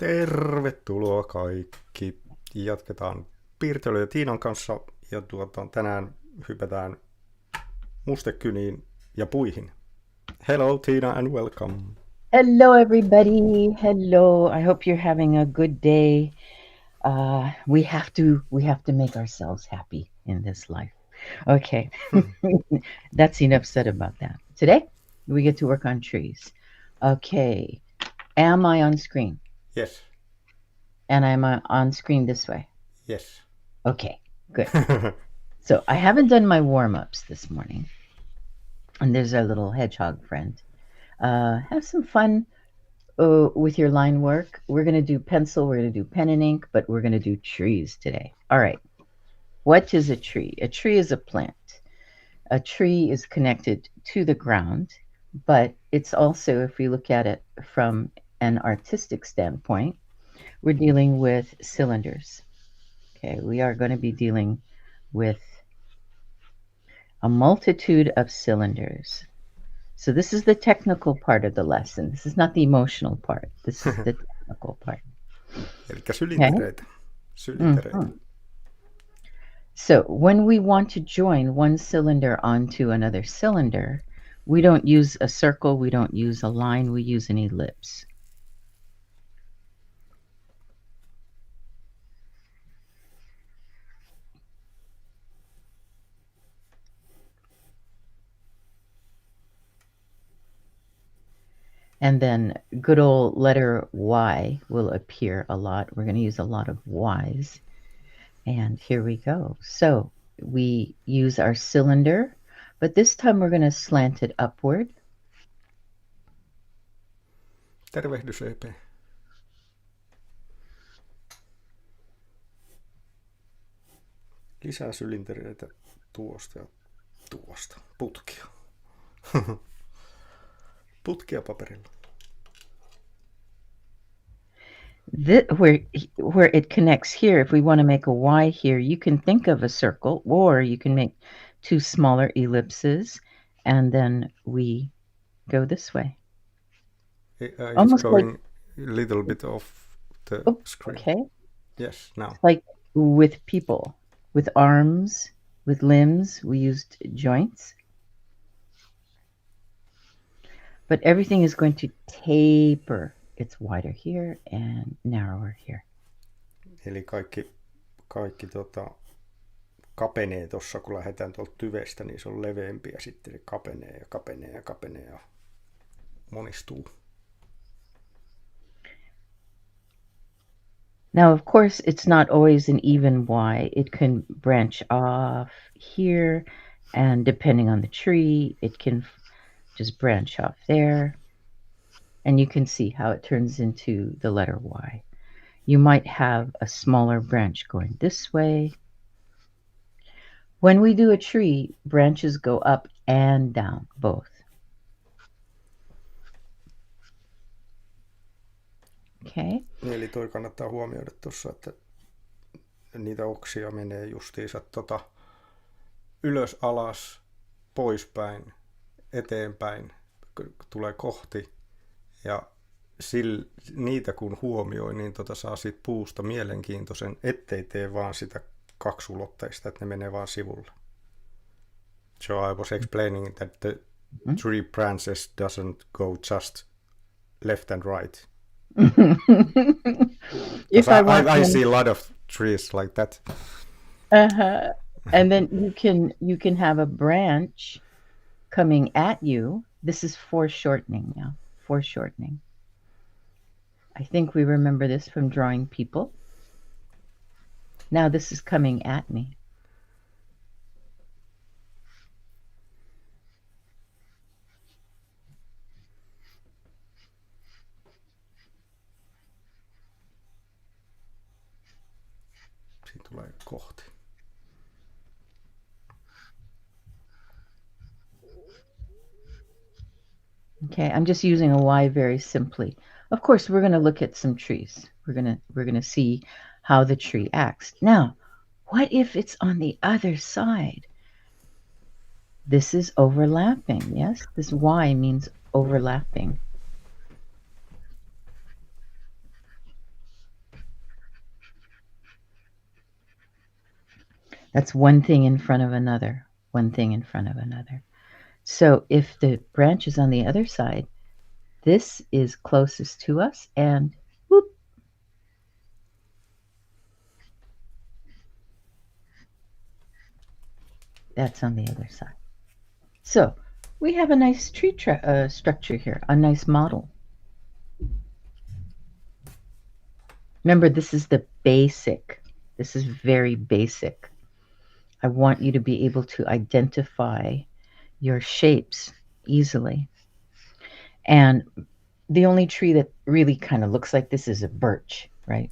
Tervetuloa kaikki. Jatketaan piirtelyä Tiinan kanssa ja tänään hypätään mustekyniin ja puihin. Hello Tina and welcome. Hello, everybody. Hello. I hope you're having a good day. We have to make ourselves happy in this life. Okay. That's enough said about that. Today, we get to work on trees. Okay. Am I on screen? Yes. And I'm on screen this way? Yes. Okay, good. So I haven't done my warm-ups this morning. And there's our little hedgehog friend. Have some fun with your line work. We're going to do pencil, we're going to do pen and ink, but we're going to do trees today. All right. What is a tree? A tree is a plant. A tree is connected to the ground, but it's also, if we look at it from an artistic standpoint, we're dealing with cylinders. Okay, we are going to be dealing with a multitude of cylinders. So this is the technical part of the lesson. This is not the emotional part. This is the technical part. Elikkä sylintereitä. Mm-hmm. So when we want to join one cylinder onto another cylinder, we don't use a circle, we don't use a line, we use an ellipse. And then good old letter Y will appear a lot. We're going to use a lot of Y's. And here we go. So we use our cylinder, but this time we're going to slant it upward. Tervehdys EP. Lisää sylintereitä tuosta ja tuosta. Putkia. Putkia paperilla. Where it connects here, if we want to make a Y here, you can think of a circle, or you can make two smaller ellipses, and then we go this way. Almost going like a little bit off the screen. Okay. Yes, now. Like with people, with arms, with limbs, we used joints. But everything is going to taper. It's wider here and narrower here. Eli kaikki kapenee tuossa, kun lähdetään tuolta tyvestä, niin se on leveämpi ja sitten se kapenee ja monistuu. Now, of course, it's not always an even Y. It can branch off here, and depending on the tree, it can just branch off there. And you can see how it turns into the letter Y. You might have a smaller branch going this way. When we do a tree, branches go up and down, both. Okay. Eli toi kannattaa huomioida tuossa, että niitä oksia menee justiinsa ylös, alas, poispäin, eteenpäin, tulee kohti. Ja niitä kun huomioi, niin saa siitä puusta mielenkiintoisen, ettei tee vaan sitä kaksulotteista, että ne menee vaan sivulle. So I was explaining that the tree branches doesn't go just left and right. I see a lot of trees like that. And then you can have a branch coming at you. This is foreshortening now. Foreshortening. I think we remember this from drawing people. Now this is coming at me. Siinä tulee kohti. Okay, I'm just using a Y very simply. Of course, we're going to look at some trees. We're going to see how the tree acts. Now, what if it's on the other side? This is overlapping, yes? This Y means overlapping. That's one thing in front of another, one thing in front of another. So if the branch is on the other side, this is closest to us, and whoop, that's on the other side. So we have a nice tree structure here, a nice model. Remember, this is the basic. This is very basic. I want you to be able to identify your shapes easily. And the only tree that really kind of looks like this is a birch, right?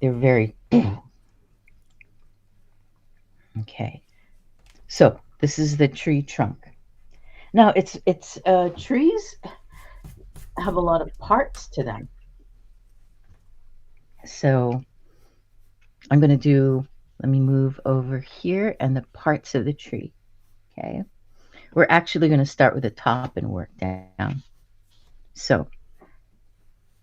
They're very... Okay. So this is the tree trunk. Now, trees have a lot of parts to them. So I'm going to let me move over here and the parts of the tree. Okay. We're actually going to start with the top and work down. So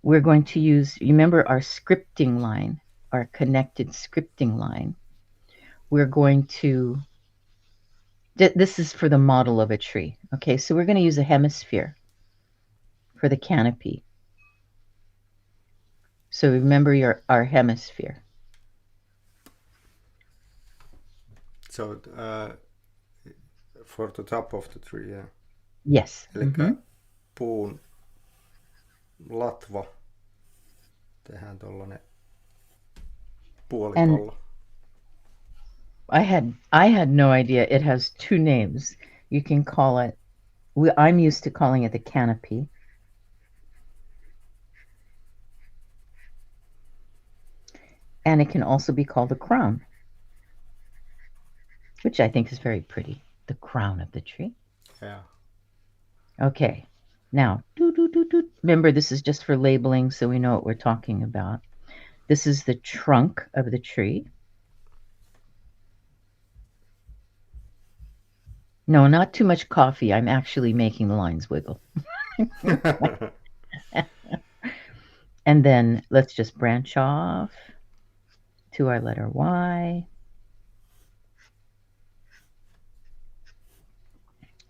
we're going to use, remember our scripting line, our connected scripting line. We're going to, this is for the model of a tree. Okay, so we're going to use a hemisphere for the canopy. So remember our hemisphere. So for the top of the tree, yeah. Yes. Eli puun latva tehdään tollanen puolipallo. I had no idea it has two names. You can call it, I'm used to calling it the canopy. And it can also be called the crown, which I think is very pretty. The crown of the tree. Yeah. Okay. Now, remember, this is just for labeling so we know what we're talking about. This is the trunk of the tree. No, not too much coffee. I'm actually making the lines wiggle. And then let's just branch off to our letter Y.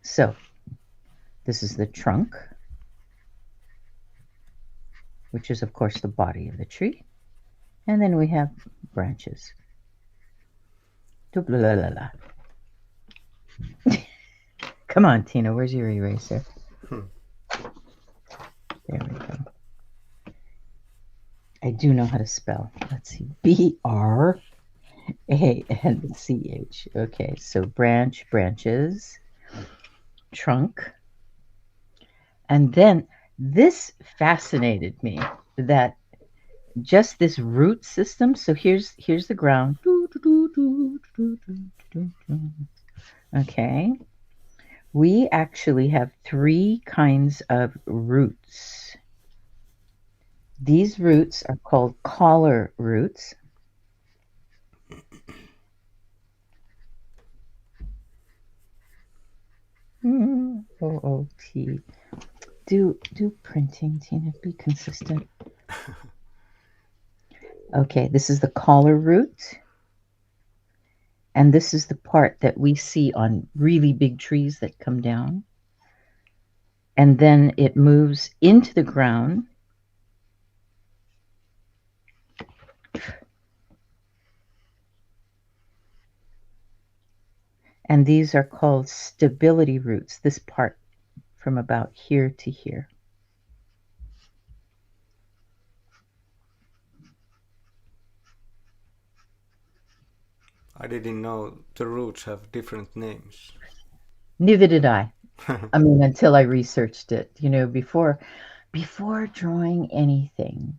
So this is the trunk, which is, of course, the body of the tree. And then we have branches. Come on, Tina, where's your eraser? There we go. I do know how to spell. Let's see. B-R-A-N-C-H. Okay, so branches, trunk. And then this fascinated me, that just this root system. So here's the ground. Okay. We actually have three kinds of roots. These roots are called collar roots. O-O-T. Do printing, Tina. Be consistent. Okay, this is the collar root. And this is the part that we see on really big trees that come down. And then it moves into the ground. And these are called stability roots, this part from about here to here. I didn't know the roots have different names. Neither did I. I mean, until I researched it. You know, before drawing anything,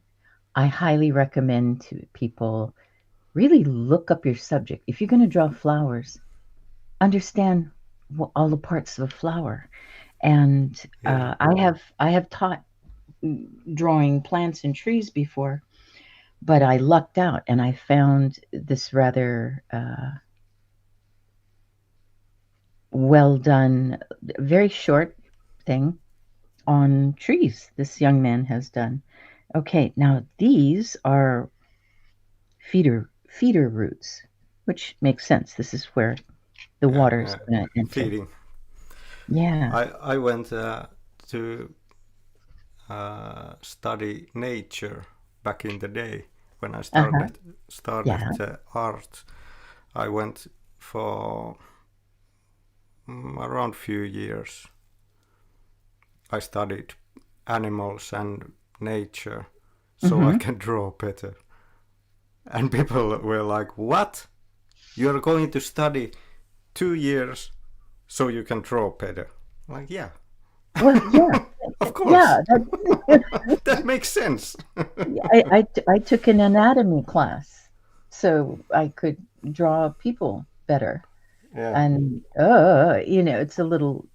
I highly recommend to people really look up your subject. If you're going to draw flowers, understand all the parts of a flower. And I have taught drawing plants and trees before, but I lucked out and I found this rather well done, very short thing on trees this young man has done. Okay, now these are feeder roots. which makes sense. This is where the water is going to enter. Feeding. Yeah. I went to study nature back in the day when I started Yeah. art. I went for around few years. I studied animals and nature so I can draw better. And people were like, "What? You're going to study 2 years so you can draw better?" Like, yeah. Well, yeah. Of course. Yeah. That makes sense. I took an anatomy class so I could draw people better. Yeah. And it's a little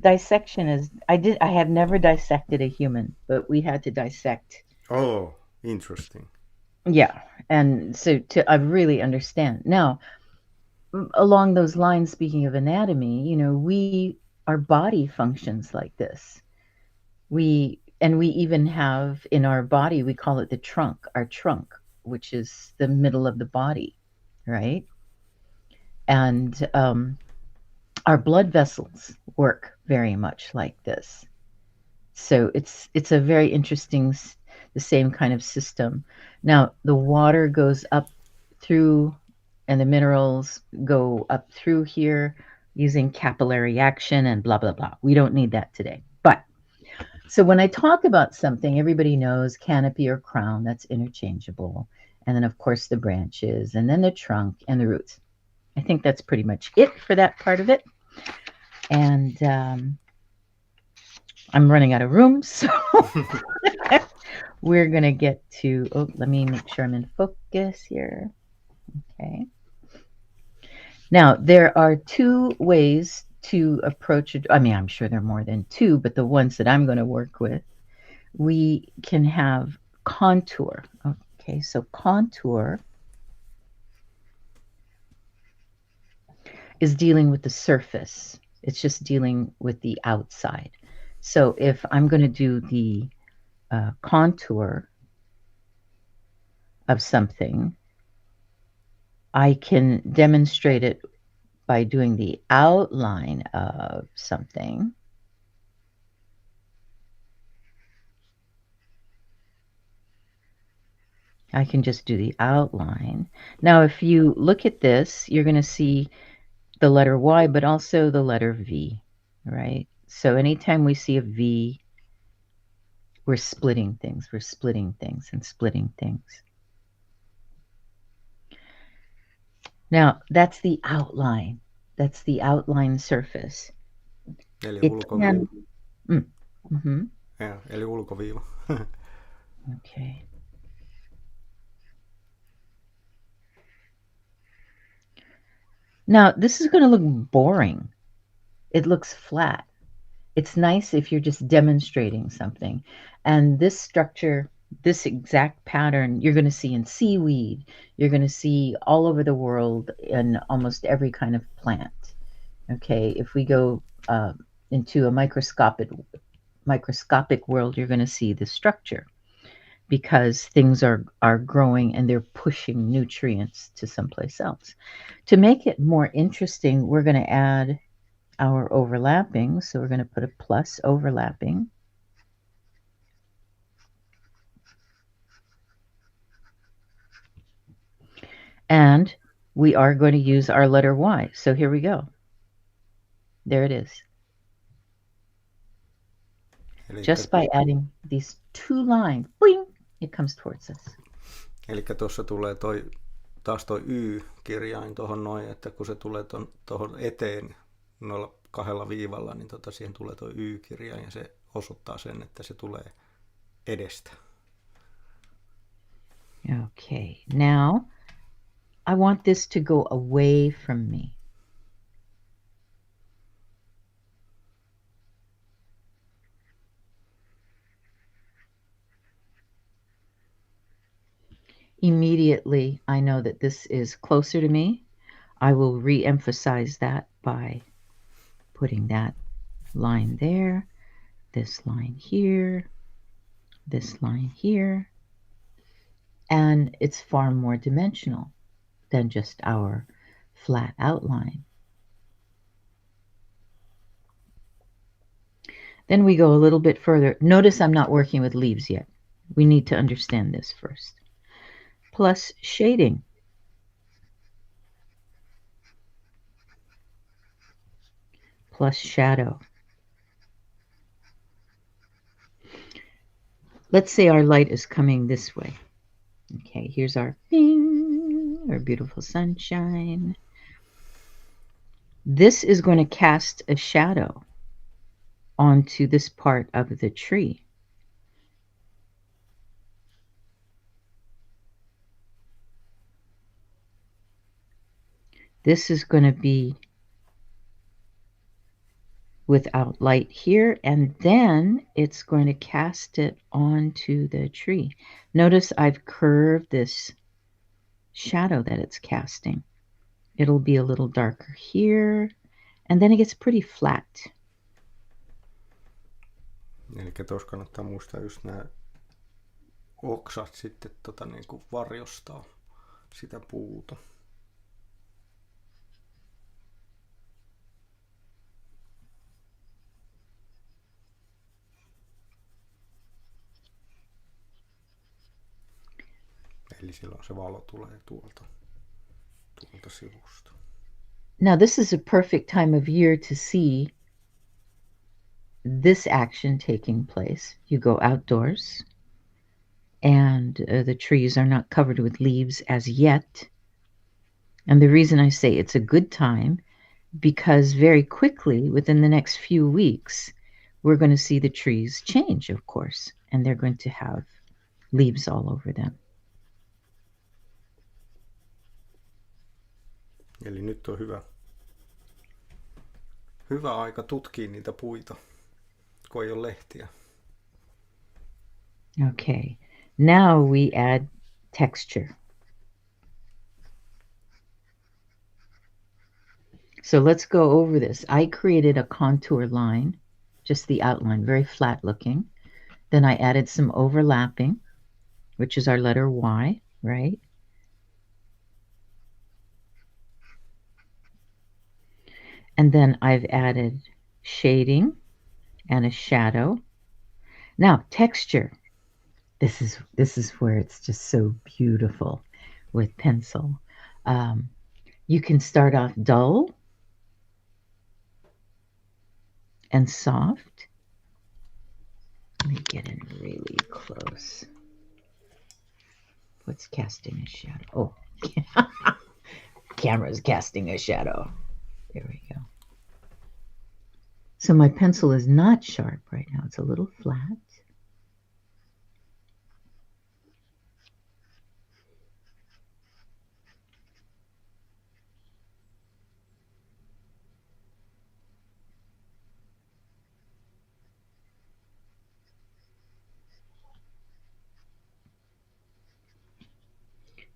dissection is I have never dissected a human, but we had to dissect. Oh, interesting. Yeah. And so I really understand. Now, along those lines, speaking of anatomy, our body functions like this. We even have in our body, we call it our trunk, which is the middle of the body, right? And our blood vessels work very much like this. So it's a very interesting, the same kind of system. Now, the water goes up through, and the minerals go up through here using capillary action and blah, blah, blah. We don't need that today. But so when I talk about something, everybody knows canopy or crown, that's interchangeable. And then, of course, the branches, and then the trunk and the roots. I think that's pretty much it for that part of it. And I'm running out of room, so we're going to get to, let me make sure I'm in focus here. Okay. Now, there are 2 ways to approach it. I mean, I'm sure there are more than 2, but the ones that I'm going to work with, we can have contour. Okay, so contour is dealing with the surface. It's just dealing with the outside. So if I'm going to do the contour of something, I can demonstrate it by doing the outline of something. I can just do the outline. Now, if you look at this, you're going to see the letter Y, but also the letter V, right? So anytime we see a V, we're splitting things. We're splitting things and splitting things. Now, that's the outline. That's the outline surface. Eli ulkoviiva. Mm-hmm. Yeah, eli ulkoviiva. Okay. Now, this is going to look boring. It looks flat. It's nice if you're just demonstrating something. And this structure, this exact pattern, you're going to see in seaweed. You're going to see all over the world in almost every kind of plant. Okay, if we go into a microscopic world, you're going to see the structure, because things are growing and they're pushing nutrients to someplace else. To make it more interesting, we're going to add our overlapping. So we're going to put a plus overlapping. And we are going to use our letter Y. So here we go. There it is. Just by adding these 2 lines, boing, it comes towards us. Eli tuossa tulee taas toi Y-kirjain tuohon noin, että kun se tulee tuohon eteen noilla 2 viivalla, niin siihen tulee toi Y-kirjain ja se osoittaa sen, että se tulee edestä. Okay, now I want this to go away from me. Immediately, I know that this is closer to me. I will re-emphasize that by putting that line there, this line here, this line here, and it's far more dimensional. than just our flat outline. Then we go a little bit further. Notice I'm not working with leaves yet. We need to understand this first. Plus shading. Plus shadow. Let's say our light is coming this way. Okay, here's our bing, our beautiful sunshine. This is going to cast a shadow onto this part of the tree. This is going to be without light here, and then it's going to cast it onto the tree. Notice I've curved this shadow that it's casting. It'll be a little darker here, and then it gets pretty flat. Eli tuossa kannattaa muistaa just nämä oksat sitten niin kuin varjostaa sitä puuta. Eli silloin se valo tulee tuolta sivusta. Now this is a perfect time of year to see this action taking place. You go outdoors and the trees are not covered with leaves as yet. And the reason I say it's a good time, because very quickly, within the next few weeks, we're going to see the trees change, of course, and they're going to have leaves all over them. Eli nyt on hyvä aika tutkia niitä puita, kun ei ole lehtiä. Okay, now we add texture. So let's go over this. I created a contour line, just the outline, very flat looking. Then I added some overlapping, which is our letter Y, right? And then I've added shading and a shadow. Now, texture. This is where it's just so beautiful with pencil. You can start off dull and soft. Let me get in really close. What's casting a shadow? Oh, camera's casting a shadow. There we go. So my pencil is not sharp right now. It's a little flat.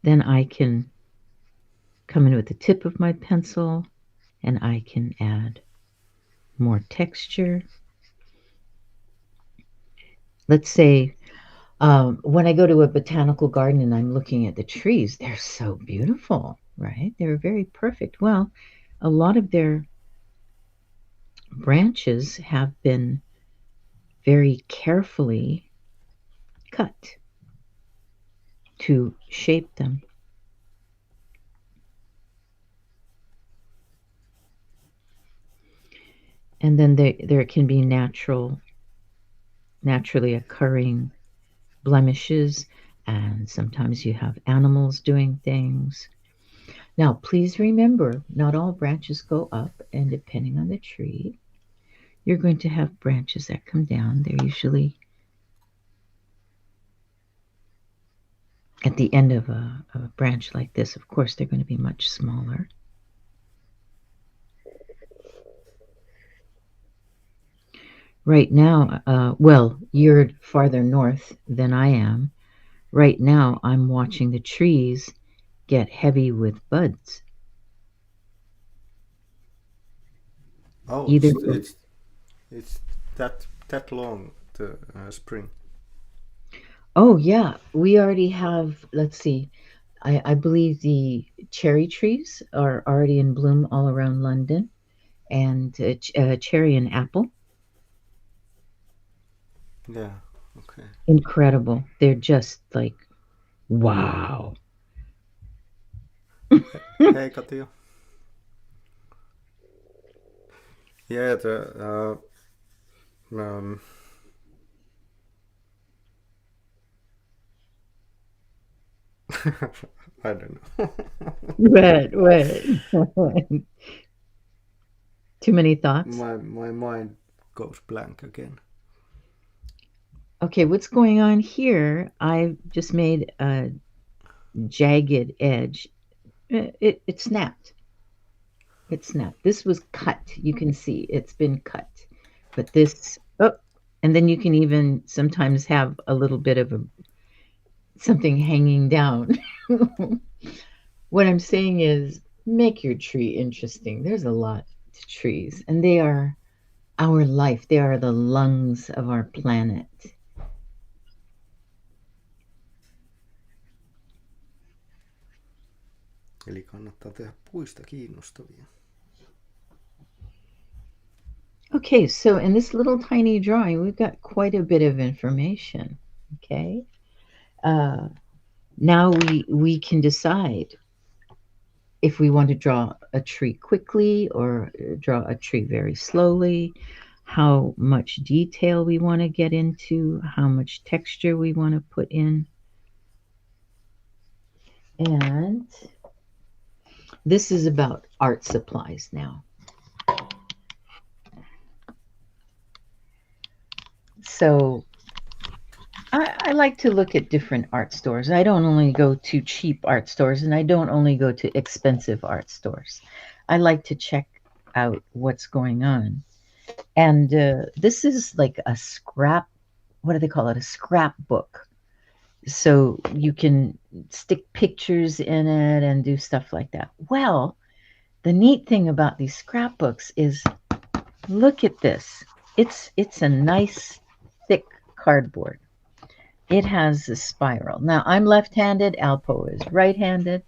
Then I can come in with the tip of my pencil and I can add more texture. Let's say when I go to a botanical garden and I'm looking at the trees, they're so beautiful, right? They're very perfect. Well, a lot of their branches have been very carefully cut to shape them. And then there can be naturally occurring blemishes, and sometimes you have animals doing things. Now, please remember, not all branches go up, and depending on the tree, you're going to have branches that come down. They're usually at the end of a branch like this. Of course, they're going to be much smaller. Right now, well, you're farther north than I am. Right now, I'm watching the trees get heavy with buds. Oh, it's that long, the spring. Oh, yeah. We already have, let's see, I believe the cherry trees are already in bloom all around London, and cherry and apple. Yeah. Okay. Incredible. They're just like, wow. Hey, Katja. Yeah, I don't know. What? Too many thoughts? My mind goes blank again. Okay, what's going on here? I just made a jagged edge. It snapped. It snapped. This was cut. You can see it's been cut. But this, oh, and then you can even sometimes have a little bit of something hanging down. What I'm saying is make your tree interesting. There's a lot to trees, and they are our life. They are the lungs of our planet. Eli kannattaa tehdä puista kiinnostavia. Okay, so in this little tiny drawing, we've got quite a bit of information. Okay, now we can decide if we want to draw a tree quickly or draw a tree very slowly, how much detail we want to get into, how much texture we want to put in. And this is about art supplies now. So I like to look at different art stores. I don't only go to cheap art stores, and I don't only go to expensive art stores. I like to check out what's going on. And this is like a scrap, what do they call it? A scrapbook. So you can stick pictures in it and do stuff like that. Well, the neat thing about these scrapbooks is, look at this. It's a nice thick cardboard. It has a spiral. Now I'm left-handed, Alpo is right-handed.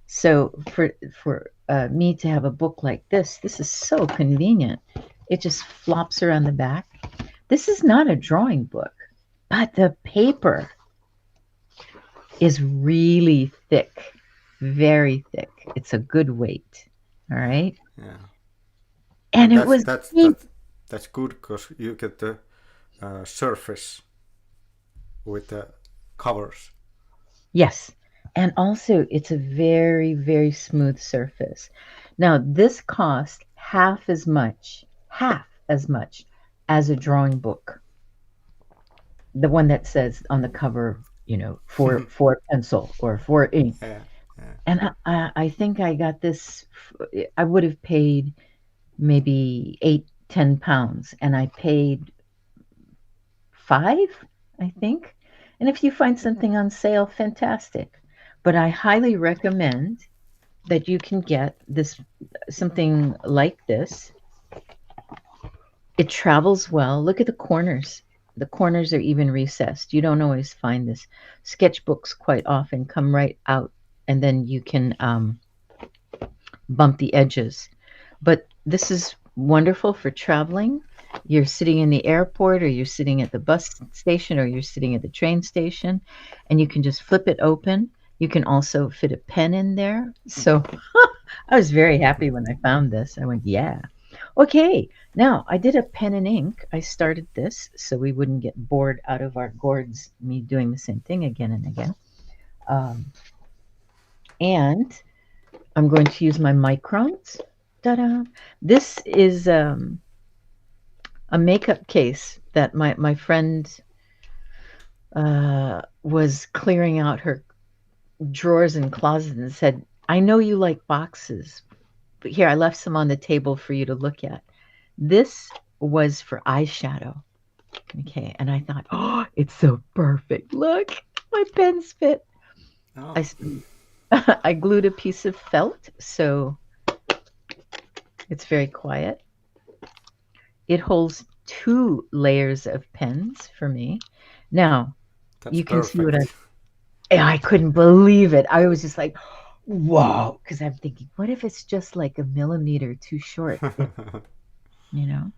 So for me to have a book like this is so convenient. It just flops around the back. This is not a drawing book, but the paper is really thick, very thick. It's a good weight. All right. Yeah. And that's good because you get the surface with the covers. Yes. And also it's a very, very smooth surface. Now this costs half as much as a drawing book. The one that says on the cover, for pencil or for ink. Yeah. And I think I got this, I would have paid maybe £8-10, and I paid £5, I think. And if you find something on sale, fantastic. But I highly recommend that you can get something like this. It travels well. Look at the corners. The corners are even recessed. You don't always find this. Sketchbooks quite often come right out, and then you can bump the edges. But this is wonderful for traveling. You're sitting in the airport, or you're sitting at the bus station, or you're sitting at the train station, and you can just flip it open. You can also fit a pen in there. So I was very happy when I found this. I went, yeah. Okay, now I did a pen and ink. I started this so we wouldn't get bored out of our gourds, me doing the same thing again and again. And I'm going to use my microns. Ta-da! This is a makeup case that my friend was clearing out her drawers and closets and said, I know you like boxes, but here, I left some on the table for you to look at. This was for eyeshadow. Okay, and I thought, oh, it's so perfect. Look, my pens fit. Oh. I glued a piece of felt, so it's very quiet. It holds 2 layers of pens for me. Now, that's you can perfect. see what And I couldn't believe it. I was just like, whoa, because I'm thinking, what if it's just like a millimeter too short? You know?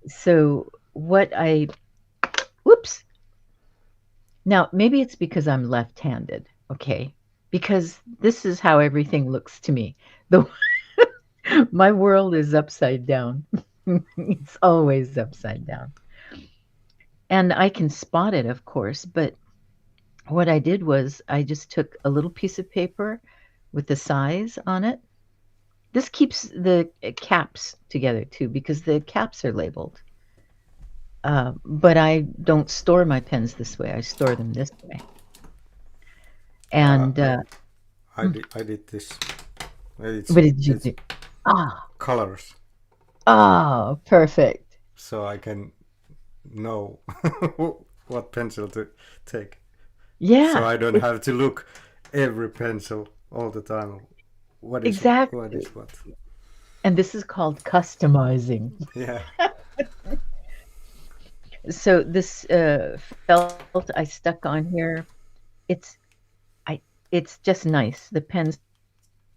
So whoops. Now, maybe it's because I'm left-handed, okay? Because this is how everything looks to me. My world is upside down. It's always upside down. And I can spot it, of course, but what I did was I just took a little piece of paper with the size on it. This keeps the caps together too, because the caps are labeled. But I don't store my pens this way. I store them this way. And I did this. what did you do? Ah, Colors, oh, perfect. so I can know what pencil to take. Yeah, So I don't have to look every pencil all the time. What is exactly. what? And this is called customizing. Yeah. So this felt I stuck on here. It's it's just nice. The pens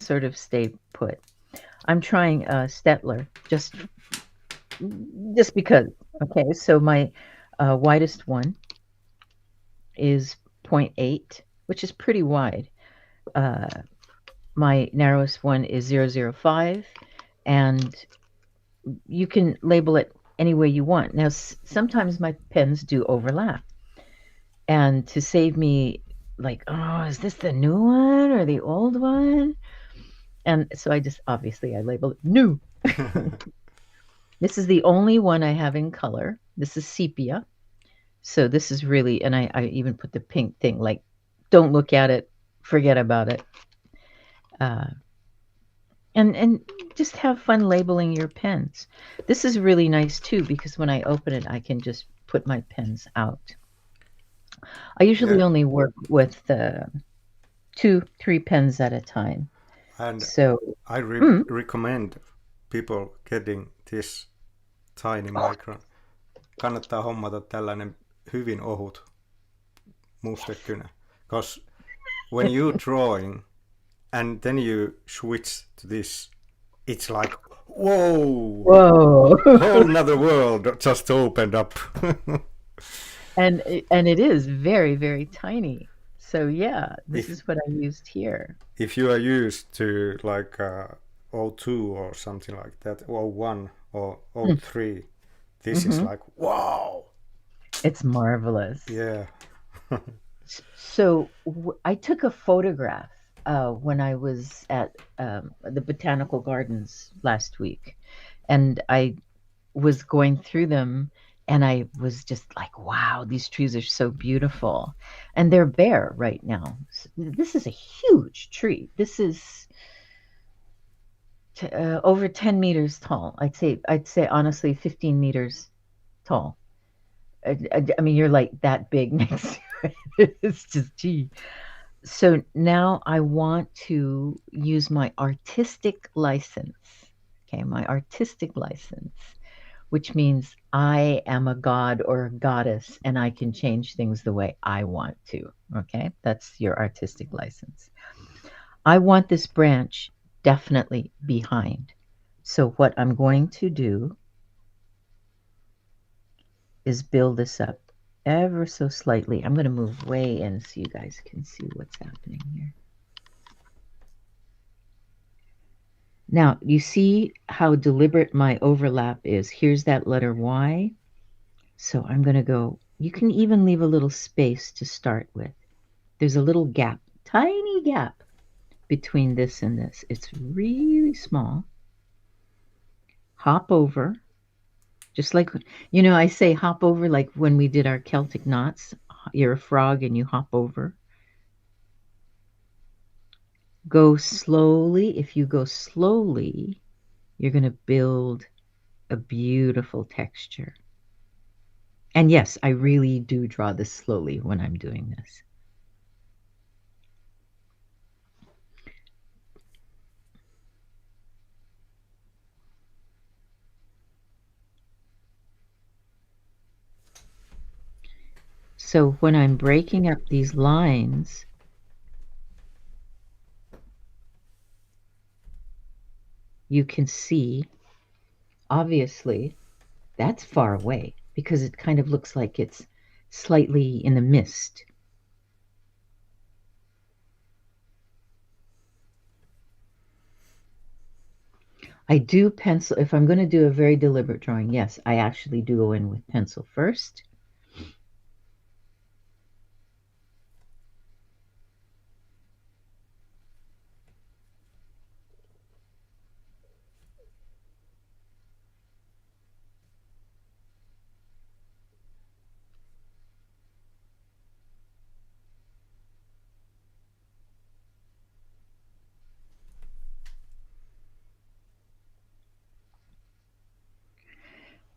sort of stay put. I'm trying Stettler just because. Okay, so my widest one is 0.8, which is pretty wide. My narrowest one is 0.005, and you can label it any way you want. Now, sometimes my pens do overlap, and to save me, like, oh, is this the new one or the old one? And so I just, obviously, I label it new. This is the only one I have in color. This is sepia. So this is really, and I even put the pink thing, like, don't look at it, forget about it. And just have fun labeling your pens. This is really nice too, because when I open it, I can just put my pens out. I usually only work with 2-3 pens at a time. And So I recommend people getting this tiny micron. Kannattaa hommata tällainen hyvin ohut mustekynä. Because when you're drawing and then you switch to this, it's like, whoa, whole another world just opened up. and it is very, very tiny. So yeah, this is what I used here. If you are used to like 02 or something like that, or 01 or 03, this is like, wow. It's marvelous. Yeah. So I took a photograph when I was at the botanical gardens last week, and I was going through them, and I was just like, wow, these trees are so beautiful. And they're bare right now. This is a huge tree. This is over 10 meters tall. I'd say honestly 15 meters tall. I mean, you're like that big next to it. It's just, gee. So now I want to use my artistic license. Okay, my artistic license, which means I am a god or a goddess and I can change things the way I want to. Okay, that's your artistic license. I want this branch definitely behind. So what I'm going to do is build this up ever so slightly. I'm going to move way in so you guys can see what's happening here. Now, you see how deliberate my overlap is. Here's that letter Y. So I'm going to go, you can even leave a little space to start with. There's a little gap, tiny gap between this and this. It's really small. Hop over. Just like, you know, I say hop over like when we did our Celtic knots. You're a frog and you hop over. Go slowly. If you go slowly, you're going to build a beautiful texture. And yes, I really do draw this slowly when I'm doing this. So when I'm breaking up these lines, you can see, obviously, that's far away because it kind of looks like it's slightly in the mist. I do pencil, if I'm going to do a very deliberate drawing, yes, I actually do go in with pencil first.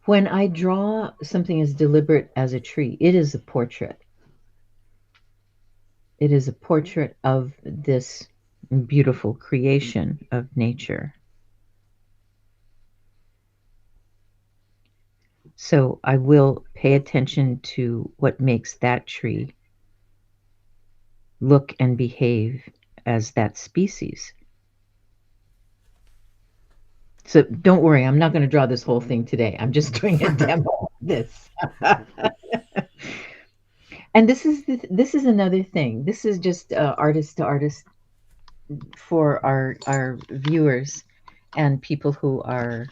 When I draw something as deliberate as a tree, it is a portrait. It is a portrait of this beautiful creation of nature. So I will pay attention to what makes that tree look and behave as that species. So don't worry, I'm not going to draw this whole thing today. I'm just doing a demo of this. And this is another thing. This is just artist to artist for our viewers and people who are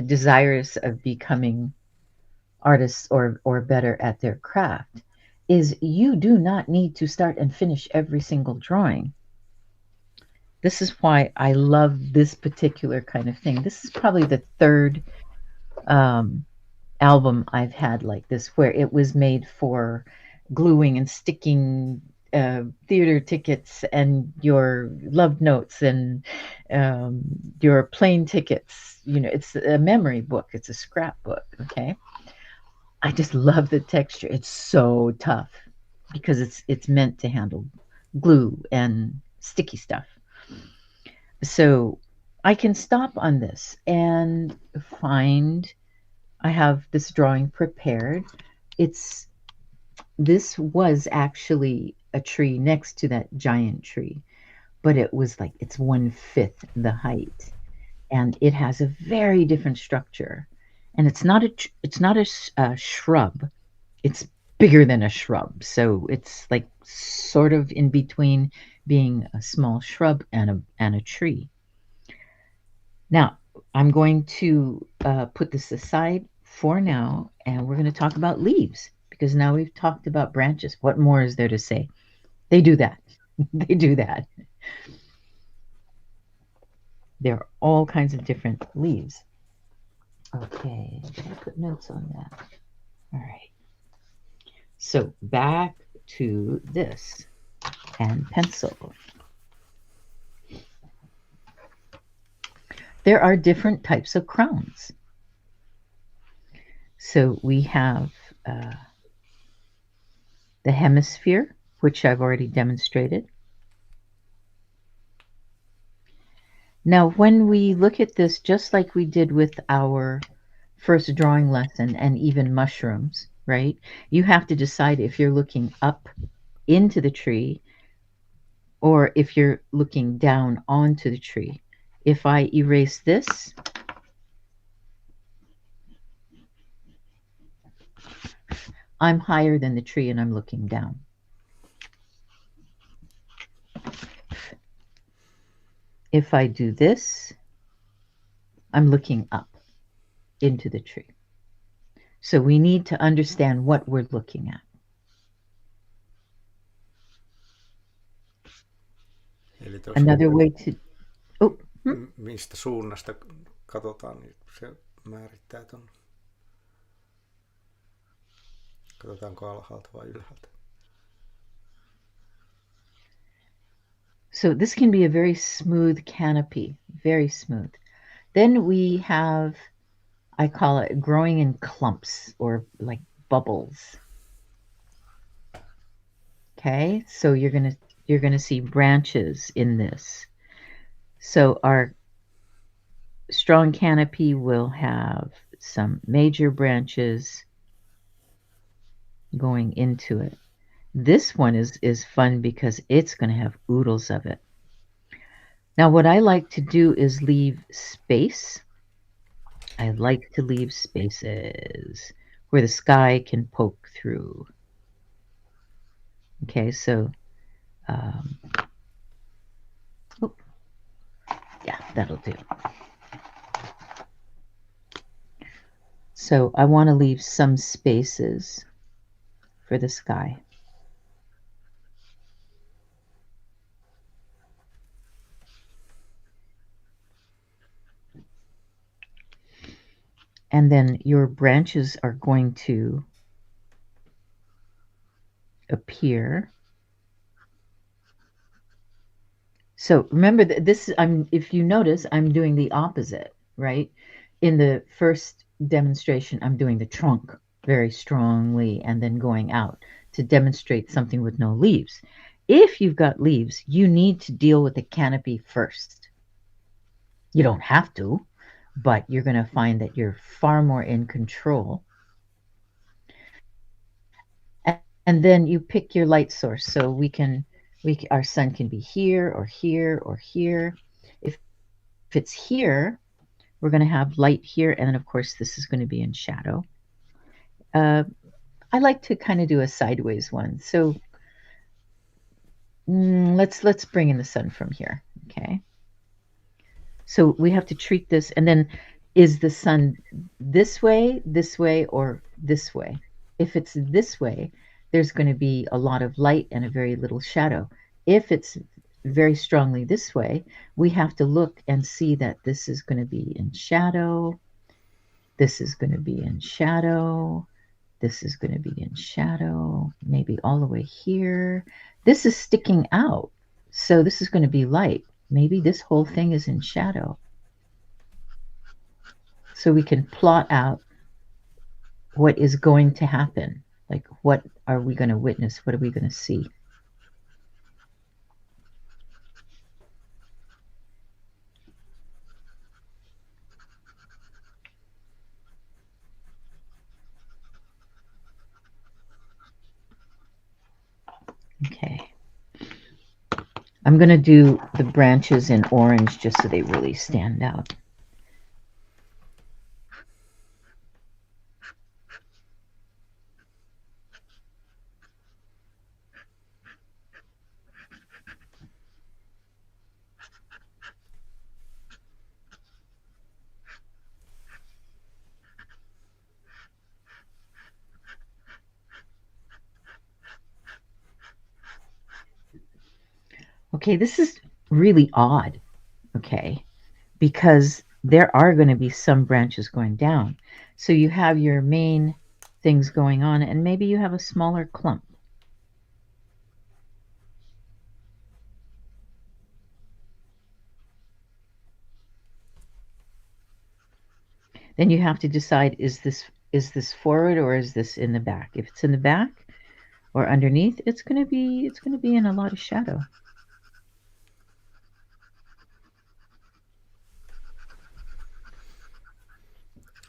desirous of becoming artists or better at their craft, is you do not need to start and finish every single drawing. This is why I love this particular kind of thing. This is probably the third album I've had like this, where it was made for gluing and sticking theater tickets and your love notes and your plane tickets. You know, it's a memory book. It's a scrapbook, okay? I just love the texture. It's so tough because it's meant to handle glue and sticky stuff. So I can stop on this and find I have this drawing prepared. This was actually a tree next to that giant tree, but it was like it's 1/5 the height, and it has a very different structure. And it's not a shrub. It's bigger than a shrub, so it's like sort of in between being a small shrub and a tree. Now I'm going to put this aside for now, and we're going to talk about leaves, because now we've talked about branches. What more is there to say? They do that. They do that. There are all kinds of different leaves. Okay, did I put notes on that? All right. So back to this and pencil. There are different types of crowns. So we have the hemisphere, which I've already demonstrated. Now, when we look at this, just like we did with our first drawing lesson and even mushrooms, right? You have to decide if you're looking up into the tree or if you're looking down onto the tree. If I erase this, I'm higher than the tree and I'm looking down. If I do this, I'm looking up into the tree. So we need to understand what we're looking at. Another way to... Mistä suunnasta katsotaan, niin se määrittää ton. Katsotaanko alhaalta vai ylhäältä? So this can be a very smooth canopy, very smooth. Then we have, I call it growing in clumps or like bubbles. Okay, so you're gonna see branches in this. So our strong canopy will have some major branches going into it. This one is fun because it's going to have oodles of it. Now, what I like to do is leave space. I like to leave spaces where the sky can poke through. Okay, so, yeah, that'll do. So I want to leave some spaces for the sky. And then your branches are going to appear. So remember that this, if you notice, I'm doing the opposite, right? In the first demonstration, I'm doing the trunk very strongly and then going out to demonstrate something with no leaves. If you've got leaves, you need to deal with the canopy first. You don't have to, but you're going to find that you're far more in control. And then you pick your light source. So our sun can be here or here or here. If it's here, we're going to have light here. And then, of course, this is going to be in shadow. I like to kind of do a sideways one. So let's bring in the sun from here. Okay. So we have to treat this. And then is the sun this way, or this way? If it's this way, there's going to be a lot of light and a very little shadow. If it's very strongly this way, we have to look and see that this is going to be in shadow. This is going to be in shadow. This is going to be in shadow, maybe all the way here. This is sticking out. So this is going to be light. Maybe this whole thing is in shadow. So we can plot out what is going to happen. Like, what are we going to witness? What are we going to see? Okay. I'm going to do the branches in orange just so they really stand out. Okay, this is really odd, okay, because there are going to be some branches going down. So you have your main things going on, and maybe you have a smaller clump. Then you have to decide, is this forward or is this in the back? If it's in the back or underneath, it's going to be in a lot of shadow.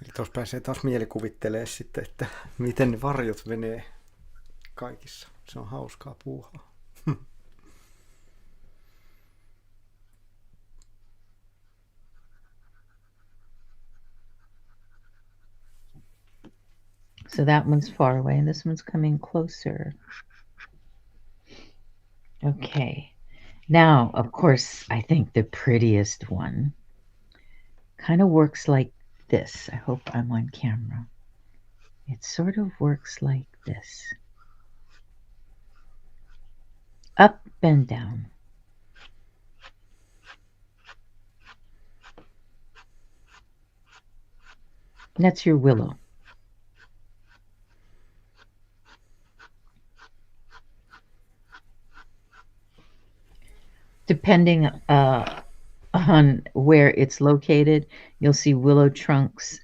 Eli tuossa pääsee taas mielikuvittelemaan sitten, että miten ne varjot menee kaikissa. Se on hauskaa puuhaa. So that one's far away and this one's coming closer. Okay. Now, of course, I think the prettiest one kind of works like this. I hope I'm on camera. It sort of works like this. Up and down. That's your willow. Depending on where it's located, you'll see willow trunks.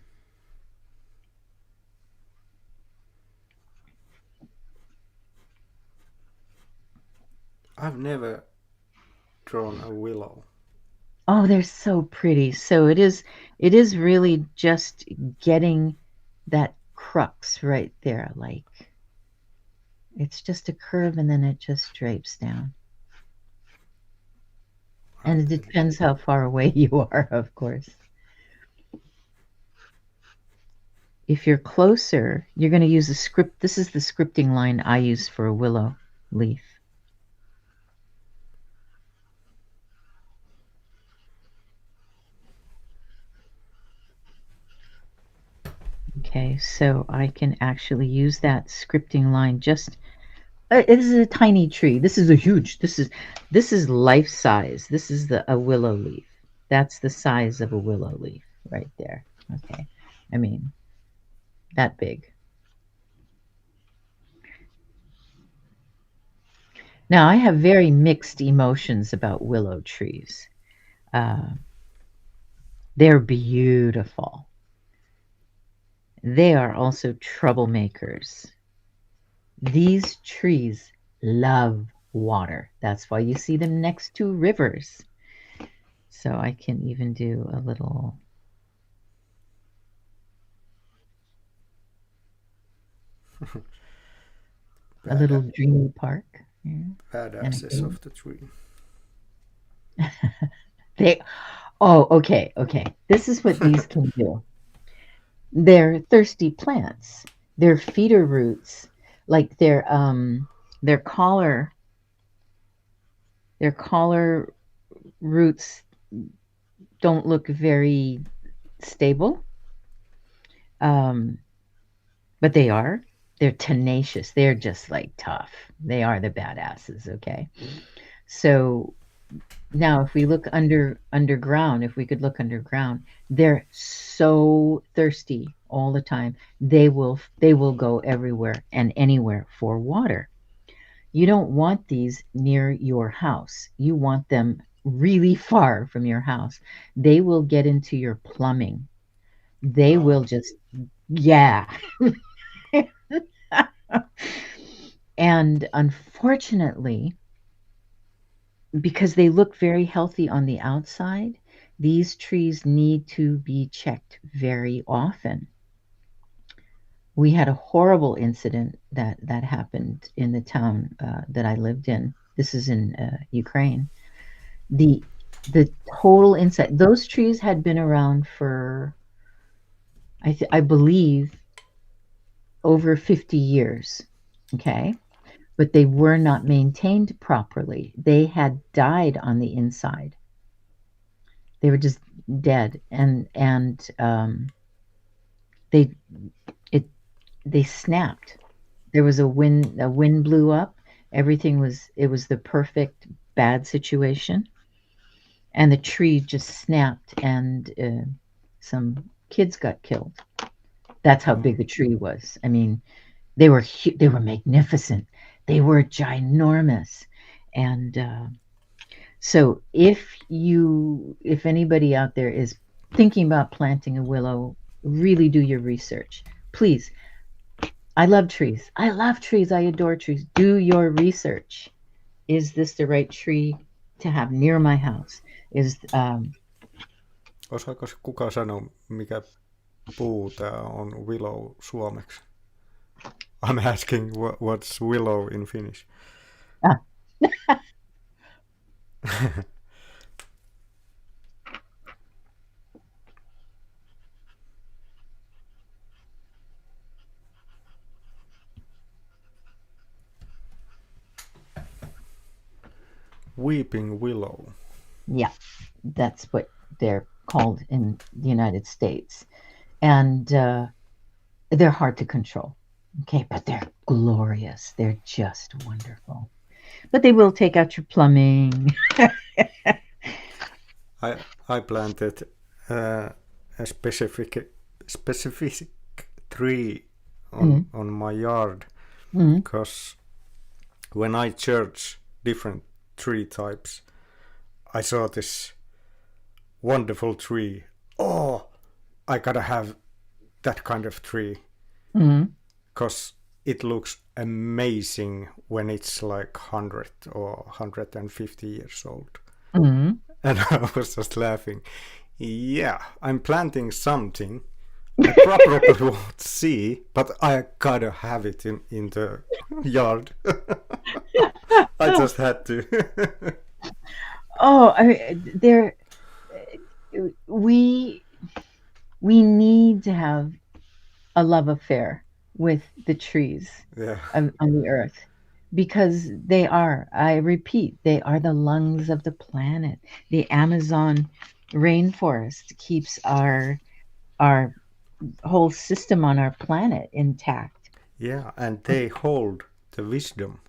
I've never drawn a willow. Oh, they're so pretty. So it is really just getting that crux right there. Like, it's just a curve and then it just drapes down. And it depends how far away you are, of course. If you're closer, you're going to use a script. This is the scripting line I use for a willow leaf. Okay, so I can actually use that scripting line. Just this is a tiny tree. This is a huge. This is life size. This is a willow leaf. That's the size of a willow leaf right there. Okay, I mean that big. Now I have very mixed emotions about willow trees. They're beautiful. They are also troublemakers. These trees love water. That's why you see them next to rivers. So I can even do a little dreamy park. Badasses of the tree. Okay. This is what these can do. They're thirsty plants. Their feeder roots, like their collar roots don't look very stable. But they're tenacious. They're just like tough. They are the badasses, okay? So now if we look underground, if we could look underground, they're so thirsty all the time. They will go everywhere and anywhere for water. You don't want these near your house. You want them really far from your house. They will get into your plumbing. They will just, yeah. And unfortunately, because they look very healthy on the outside, these trees need to be checked very often. We had a horrible incident that happened in the town that I lived in. This is in Ukraine. The total inside, those trees had been around for, I believe, over 50 years, okay? But they were not maintained properly. They had died on the inside. They were just dead, and they snapped. There was a wind blew up. It was the perfect bad situation, and the tree just snapped, and some kids got killed. That's how big the tree was. I mean, they were magnificent. They were ginormous. And so if anybody out there is thinking about planting a willow, really do your research. Please. I love trees. I adore trees. Do your research. Is this the right tree to have near my house? Osaako kuka sanoa, mikä puu tää on willow suomeksi? I'm asking what's willow in Finnish. Weeping willow. Yeah, that's what they're called in the United States. And they're hard to control. Okay, but they're glorious. They're just wonderful. But they will take out your plumbing. I planted a specific tree on my yard because when I search different tree types, I saw this wonderful tree. Oh, I gotta have that kind of tree because it looks amazing when it's like 100 or 150 years old. And I was just laughing. Yeah, I'm planting something I probably won't see, but I gotta have it in the yard. I just had to. Oh, there we need to have a love affair with the trees Yeah, on the earth because they are, I repeat, they are the lungs of the planet. The Amazon rainforest keeps our whole system on our planet intact. yeah, and they hold the wisdom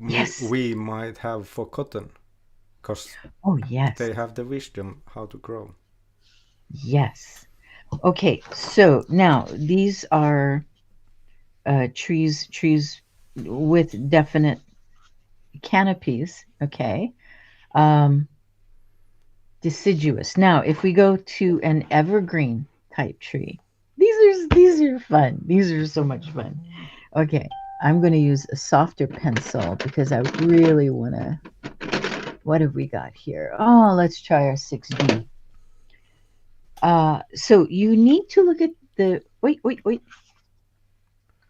Yes. we might have forgotten because Oh, yes. they have the wisdom how to grow. Yes. Okay, so now these are trees with definite canopies. Okay. Um, deciduous. Now, if we go to an evergreen type tree, these are fun. These are so much fun. Okay, I'm going to use a softer pencil because I really want to. What have we got here? Oh, let's try our 6B. So you need to look at the. Wait.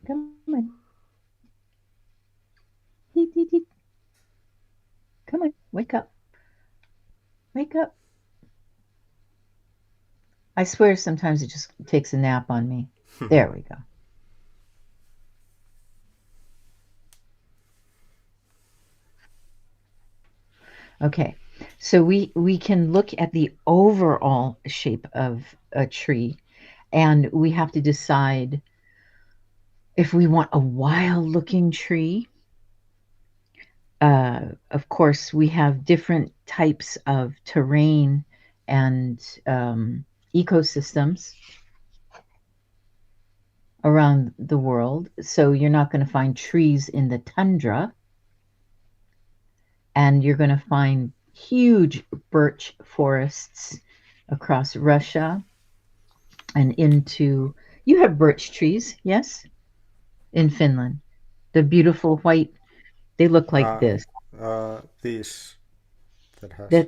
Come on. Teet. Come on, wake up. Wake up. I swear sometimes it just takes a nap on me. There we go. Okay, so we can look at the overall shape of a tree, and we have to decide if we want a wild-looking tree. Of course, we have different types of terrain and ecosystems around the world. So you're not going to find trees in the tundra, and you're going to find huge birch forests across Russia and into. You have birch trees, yes, in Finland. The beautiful white. They look like this. These that has.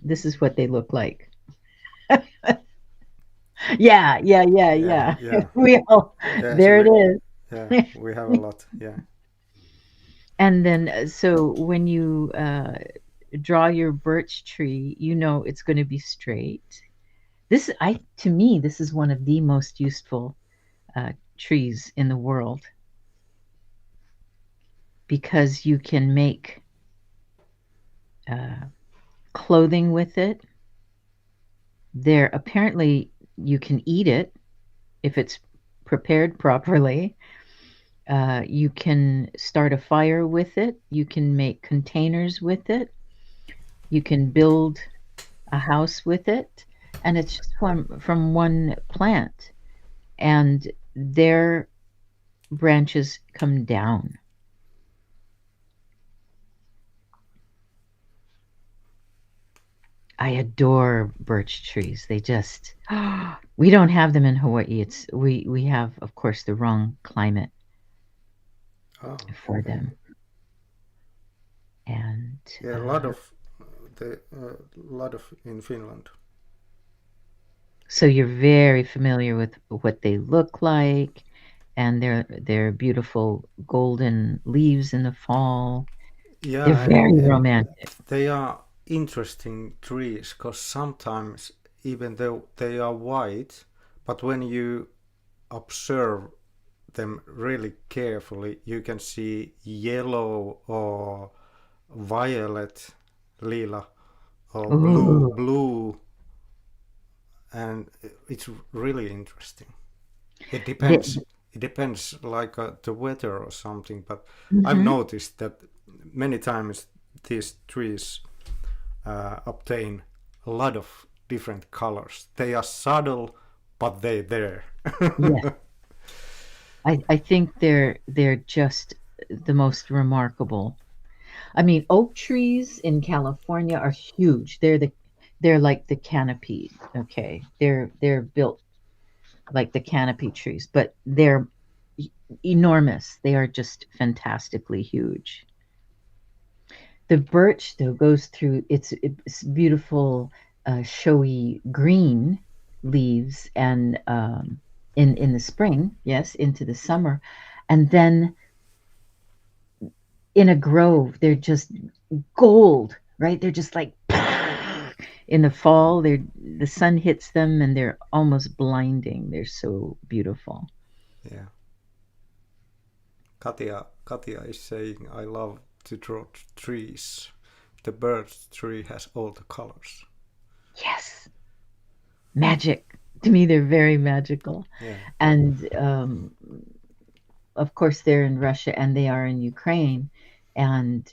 This is what they look like. Yeah. Yeah. We all, Yes, there it is. yeah, we have a lot. Yeah. And then, so when you draw your birch tree, you know it's going to be straight. To me, this is one of the most useful trees in the world because you can make clothing with it. Apparently you can eat it if it's prepared properly. You can start a fire with it. You can make containers with it. You can build a house with it. And it's just from one plant. And their branches come down. I adore birch trees. They just, we don't have them in Hawaii. We have, of course, the wrong climate for them. And yeah, a lot of in Finland. So you're very familiar with what they look like, and their beautiful golden leaves in the fall. Yeah, they're very romantic. They are interesting trees because sometimes, even though they are white, but when you observe them really carefully, you can see yellow or violet, lila, or blue, and it's really interesting. It depends. It depends, like the weather or something. But I've noticed that many times these trees obtain a lot of different colors. They are subtle, but they're there. Yeah. I think they're just the most remarkable. I mean, oak trees in California are huge. They're like the canopy. Okay, they're built like the canopy trees, but they're enormous. They are just fantastically huge. The birch, though, goes through its beautiful, showy green leaves, and in the spring, yes, into the summer, and then in a grove, they're just gold right? They're just like in the fall, the sun hits them and they're almost blinding. They're so beautiful. Yeah. Katja is saying, I love to draw trees. The bird tree has all the colors. Yes. Magic. To me, they're very magical. Yeah. And of course, they're in Russia and they are in Ukraine. And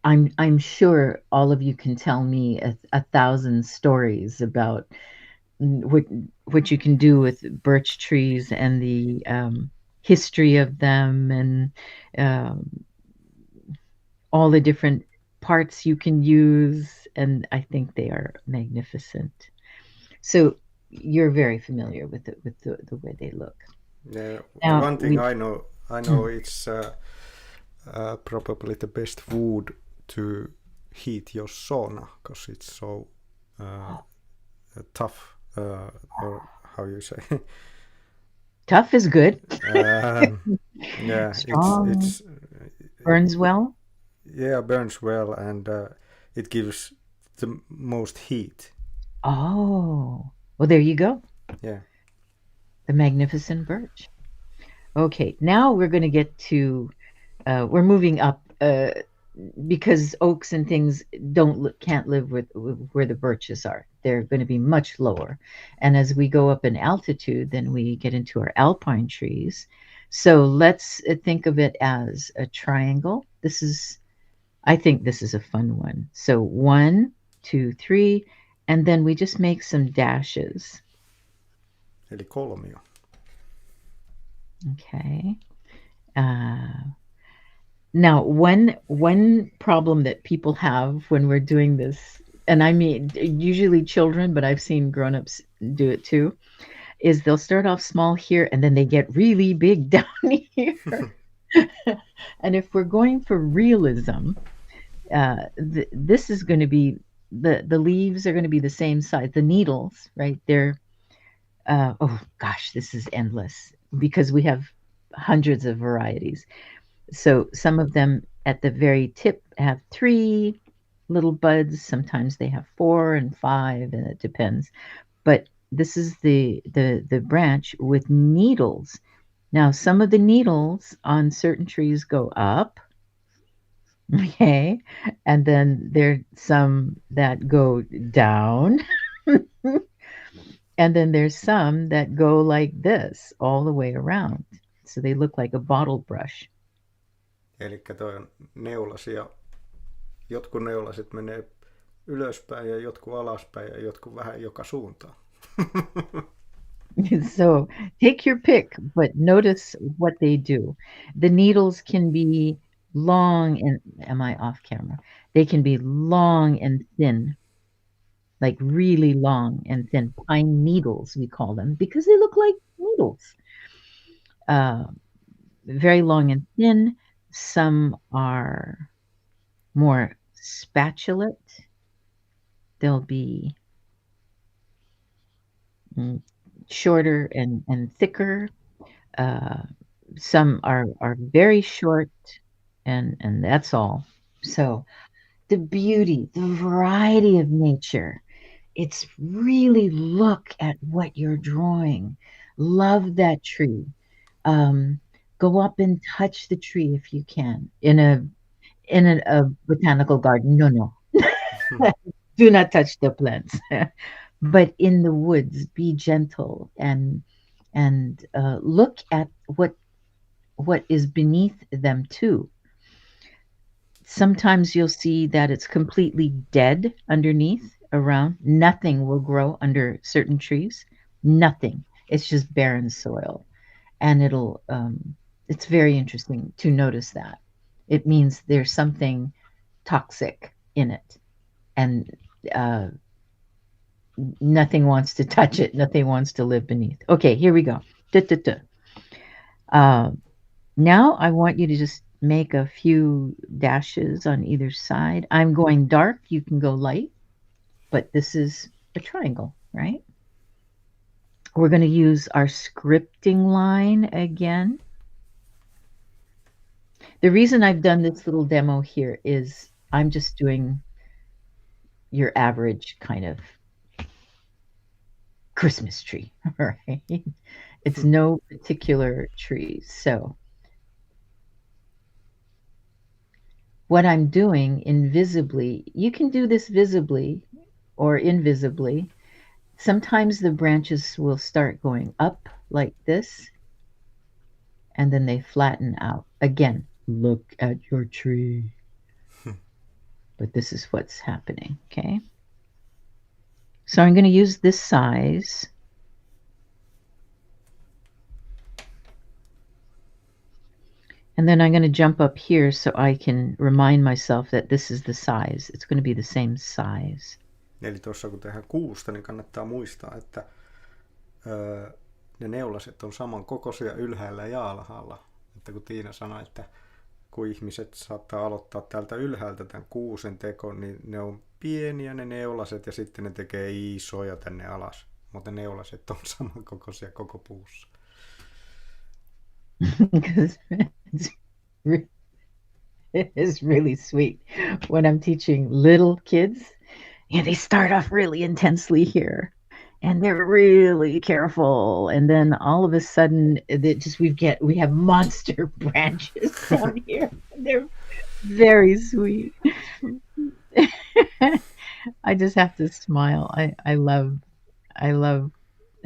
I'm sure all of you can tell me 1,000 stories about what you can do with birch trees and the history of them and all the different parts you can use. And I think they are magnificent. So you're very familiar with the way they look. Yeah. Now, One thing I know it's probably the best wood to heat your sauna because it's so tough. Or how you say? Tough is good. Yeah, Strong. it's Burns well. Yeah, burns well, and it gives the most heat. Oh, well, there you go. Yeah. The magnificent birch. Okay, now we're going to get to, we're moving up because oaks and things can't live with where the birches are. They're going to be much lower. And as we go up in altitude, then we get into our alpine trees. So let's think of it as a triangle. I think this is a fun one. So 1, 2, 3, and then we just make some dashes. Eli kolmio. Okay. Now, one problem that people have when we're doing this, and I mean usually children, but I've seen grown-ups do it too, is they'll start off small here and then they get really big down here. And if we're going for realism, this is going to be the leaves are going to be the same size. The needles, right? They're oh gosh, this is endless because we have hundreds of varieties. So some of them at the very tip have 3 little buds. Sometimes they have 4 and 5, and it depends. But this is the branch with needles. Now, some of the needles on certain trees go up. Okay. And then there's some that go down. And then there's some that go like this all the way around. So they look like a bottle brush. Elikkä toi on neulasia. Jotkut neulaset menee ylöspäin ja jotkut alaspäin ja jotkut vähän joka suuntaan. So take your pick, but notice what they do. The needles can be long and, am I off camera? They can be long and thin, like really long and thin. Pine needles, we call them, because they look like needles. Very long and thin. Some are more spatulate. They'll be shorter and thicker. Some are very short, and that's all. So the beauty, the variety of nature, it's really look at what you're drawing. Love that tree. Go up and touch the tree if you can. In a botanical garden, no. Do not touch the plants. But in the woods, be gentle and look at what is beneath them too. Sometimes you'll see that it's completely dead underneath around. Nothing will grow under certain trees. Nothing. It's just barren soil. And it's very interesting to notice that. It means there's something toxic in it. And nothing wants to touch it. Nothing wants to live beneath. Okay, here we go. Now I want you to just make a few dashes on either side. I'm going dark. You can go light. But this is a triangle, right? We're going to use our scripting line again. The reason I've done this little demo here is I'm just doing your average kind of Christmas tree, right? It's no particular tree. So what I'm doing invisibly, you can do this visibly or invisibly. Sometimes the branches will start going up like this, and then they flatten out. Again, look at your tree. But this is what's happening, okay? So I'm going to use this size. And then I'm going to jump up here so I can remind myself that this is the size. It's going to be the same size. Eli tuossa kun tehdään kuusta, niin kannattaa muistaa, että ne neulaset on samankokoisia ylhäällä ja alhaalla. Että kun Tiina sanoi, että kun ihmiset saattaa aloittaa täältä ylhäältä tämän kuusen tekon, niin ne on pieniä ne neulaset ja sitten ne tekee isoja tänne alas. Mutta ne neulaset on samankokoisia koko puussa. It's really sweet when I'm teaching little kids. They start off really intensely here, and they're really careful, and then all of a sudden, we have monster branches down here. They're very sweet. I just have to smile. I love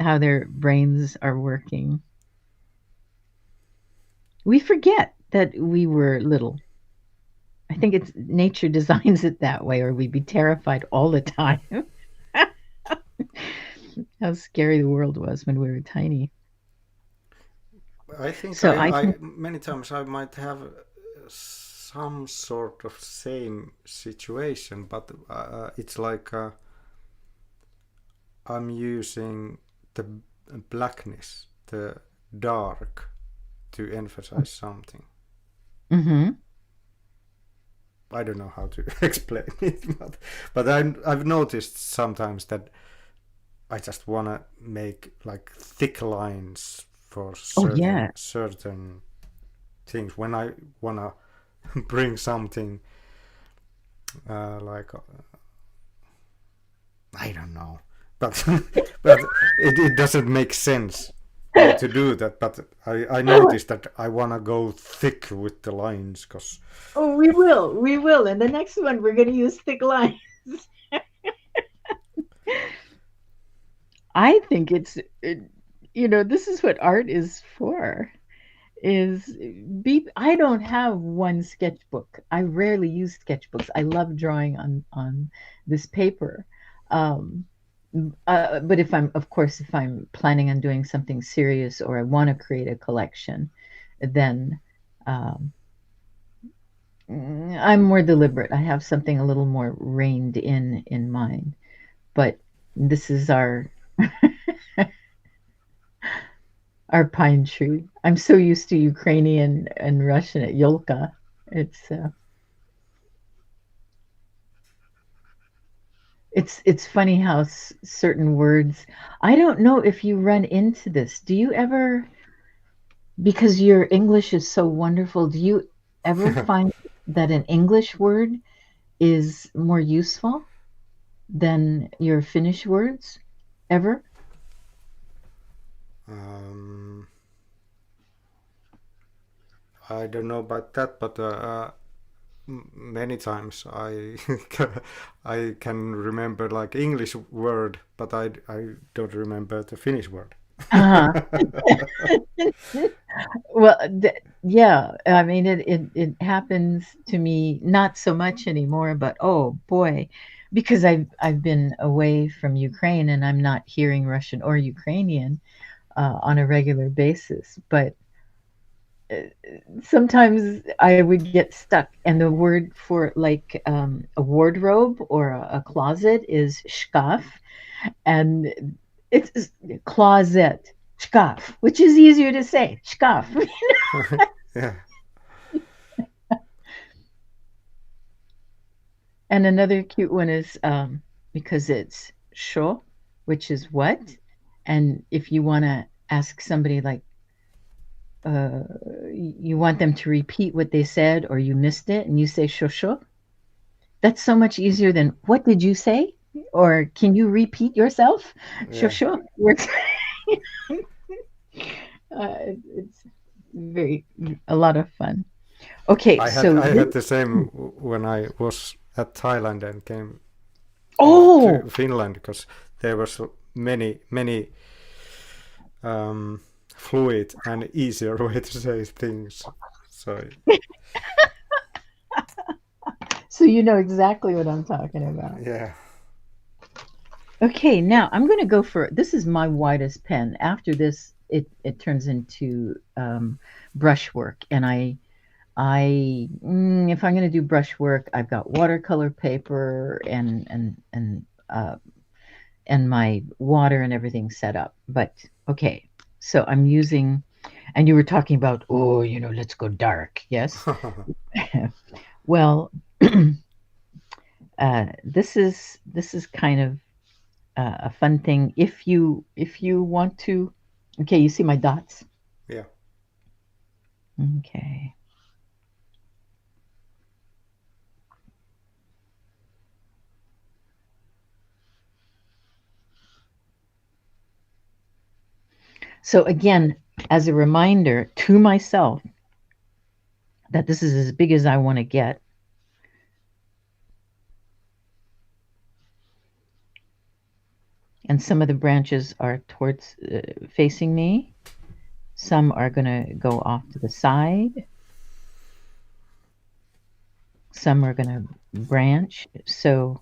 how their brains are working. We forget that we were little. I think it's nature designs it that way, or we'd be terrified all the time. How scary the world was when we were tiny. I think So many times I might have some sort of same situation, but it's like I'm using the blackness, the dark, to emphasize something. Mm-hmm. I don't know how to explain it, but I've noticed sometimes that I just want to make like thick lines for certain things when I want to bring something like I don't know, but it doesn't make sense to do that, but I noticed that I want to go thick with the lines because we will. And the next one we're going to use thick lines. I think this is what art is for. I don't have one sketchbook. I rarely use sketchbooks. I love drawing on this paper. But if I'm planning on doing something serious or I want to create a collection, then I'm more deliberate. I have something a little more reined in mind. But this is our our pine tree. I'm so used to Ukrainian and Russian at Yolka. It's funny how certain words. I don't know if you run into this. Do you ever, because your English is so wonderful, do you ever find that an English word is more useful than your Finnish words? Ever? I don't know about that, but many times I can remember like English word, but I don't remember the Finnish word. Well, yeah, I mean it happens to me, not so much anymore, but oh boy, because I've been away from Ukraine and I'm not hearing Russian or Ukrainian on a regular basis, but sometimes I would get stuck, and the word for like a wardrobe or a closet is shkaf, and it's closet, shkaf, which is easier to say, shkaf. Yeah. And another cute one is because it's sho, which is what, and if you want to ask somebody like you want them to repeat what they said or you missed it and you say shosho, That's so much easier than what did you say? Or can you repeat yourself? Yeah. Sure. Works. It's a lot of fun. Okay, I had the same when I was at Thailand and came to Finland, because there was many fluid and easier way to say things. So you know exactly what I'm talking about. Yeah. Okay, now I'm going to go for, this is my widest pen. After this, it turns into brushwork. And if I'm going to do brushwork, I've got watercolor paper and my water and everything set up. But okay, so I'm using, and you were talking about, let's go dark. Yes. Well, this is kind of a fun thing. If you want to, okay, you see my dots? Yeah. Okay. So again, as a reminder to myself that this is as big as I want to get. And some of the branches are towards facing me. Some are going to go off to the side. Some are going to branch. So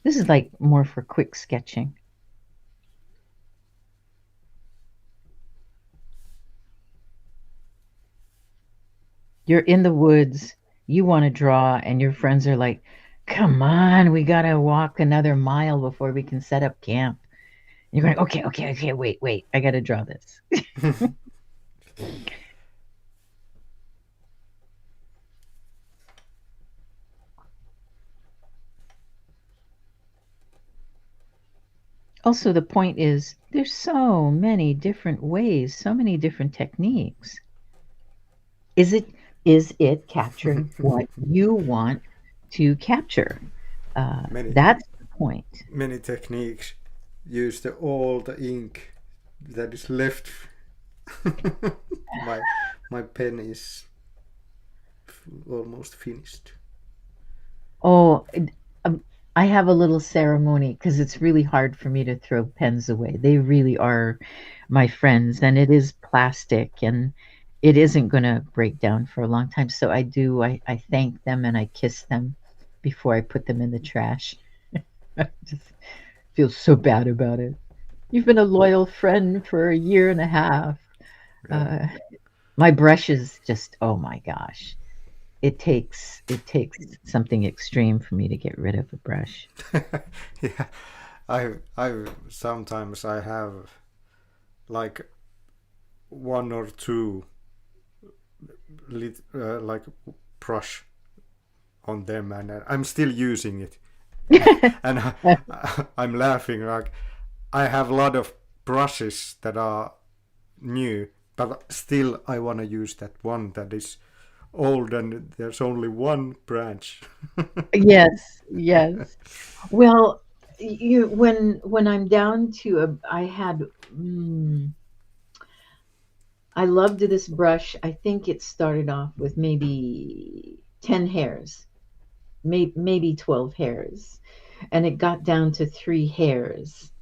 this is like more for quick sketching. You're in the woods, you want to draw, and your friends are like, come on, we got to walk another mile before we can set up camp. And you're going, okay, wait, I got to draw this. Also, the point is, there's so many different ways, so many different techniques. Is it capturing what you want to capture? That's the point. Many techniques use all the ink that is left. my pen is almost finished. Oh, I have a little ceremony because it's really hard for me to throw pens away. They really are my friends, and it is plastic, and it isn't going to break down for a long time. So I thank them and I kiss them before I put them in the trash. I just feel so bad about it. You've been a loyal friend for a year and a half. Yeah. My brush is just, oh my gosh. It takes something extreme for me to get rid of a brush. Yeah, I sometimes I have like one or two like brush on them, and I'm still using it. And I'm laughing, like I have a lot of brushes that are new, but still I want to use that one that is old and there's only one branch. Yes. Well, when I'm down to I loved this brush. I think it started off with maybe 10 hairs, maybe 12 hairs, and it got down to 3 hairs.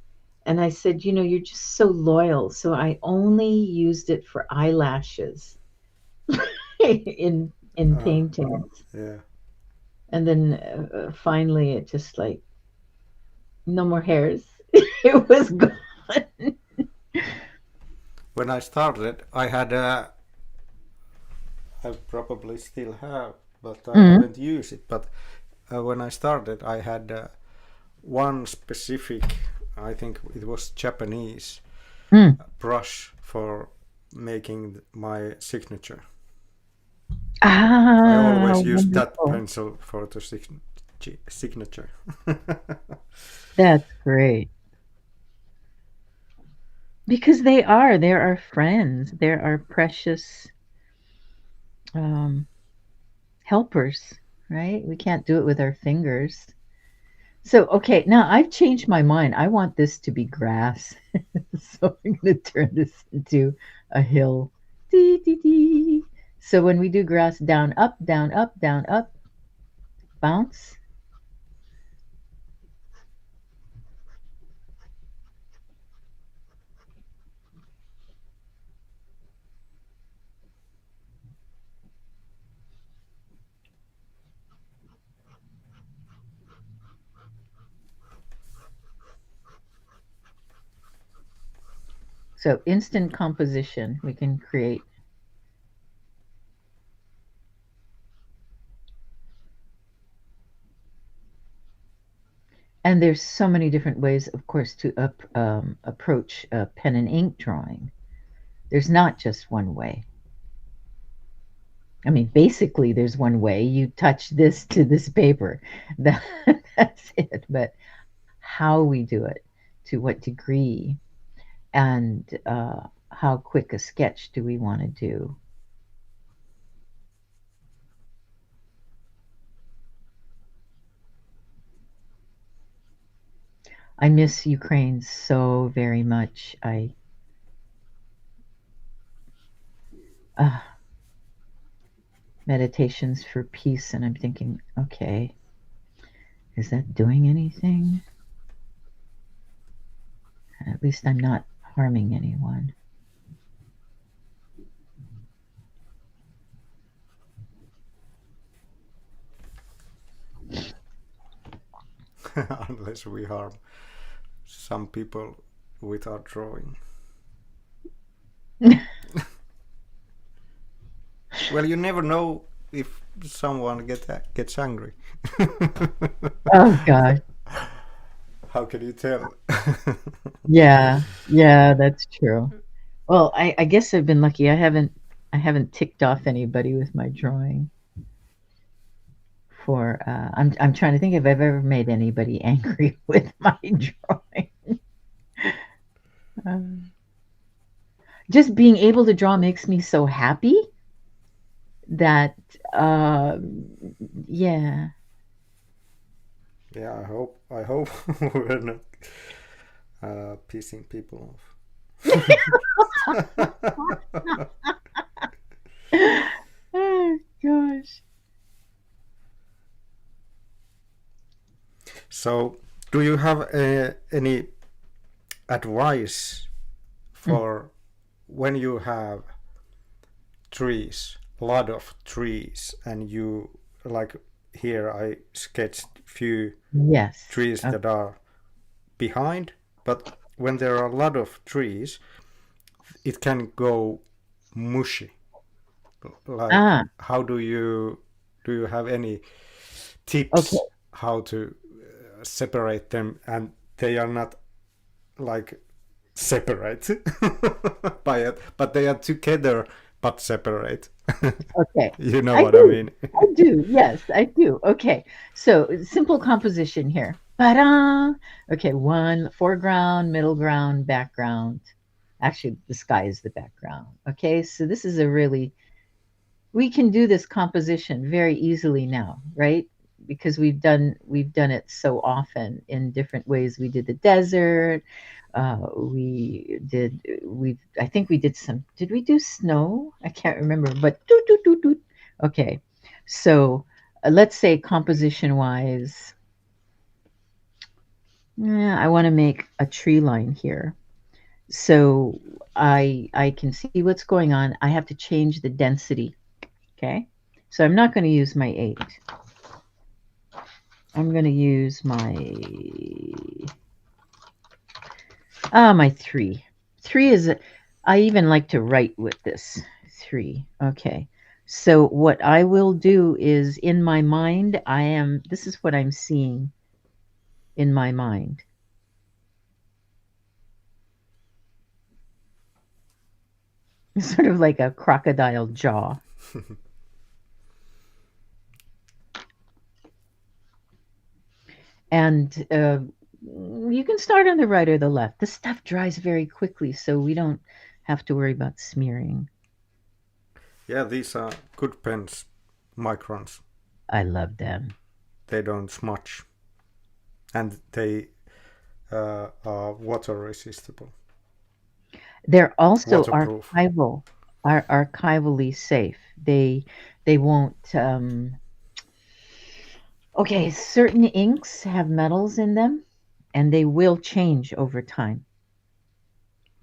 And I said, you're just so loyal. So I only used it for eyelashes in paintings. Yeah. And then finally it just like, no more hairs. It was gone. When I started, I had I probably still have, but I haven't used it. But when I started, I had one specific, I think it was Japanese brush for making my signature. I always use that pencil for the signature. That's great. Because they're our friends. They're our precious helpers. right? We can't do it with our fingers. So, okay, now I've changed my mind. I want this to be grass. So I'm going to turn this into a hill. Dee, dee, dee. So when we do grass, down, up, down, up, down, up, bounce. So instant composition, we can create. And there's so many different ways, of course, to approach pen and ink drawing. There's not just one way. I mean, basically, there's one way. You touch this to this paper. That's it. But how we do it, to what degree, and how quick a sketch do we want to do? I miss Ukraine so very much. Meditations for peace, and I'm thinking, okay, is that doing anything? At least I'm not harming anyone. Unless we harm some people with our drawing. Well, you never know if someone gets angry. Oh God. How can you tell? Yeah, that's true. Well, I guess I've been lucky. I haven't ticked off anybody with my drawing. I'm trying to think if I've ever made anybody angry with my drawing. Just being able to draw makes me so happy that yeah. Yeah, I hope we're not pissing people off. Oh gosh. So, do you have any advice for when you have trees, a lot of trees, and you, like here I sketched few Yes. trees that are behind, but when there are a lot of trees, it can go mushy. Like, how do you have any tips how to separate them and they are not like separate by it, but they are together but separate? Okay. You know what I mean? I do. Yes, I do. Okay. So simple composition here. Ta-da! Okay, one foreground, middle ground, background. Actually, the sky is the background. Okay, so this is we can do this composition very easily now, right? Because we've done it so often in different ways. We did the desert. I think we did did we do snow? I can't remember, but okay. So let's say composition wise, I want to make a tree line here. So I can see what's going on. I have to change the density. Okay. So I'm not going to use my 8. I'm going to use my my 3. 3 is, I even like to write with this 3. Okay. So what I will do is in my mind, this is what I'm seeing in my mind. Sort of like a crocodile jaw. And you can start on the right or the left. The stuff dries very quickly, so we don't have to worry about smearing. Yeah, these are good pens, microns. I love them. They don't smudge. And they are water resistible. They're also Waterproof. archivally safe. They won't. Okay, certain inks have metals in them, and they will change over time.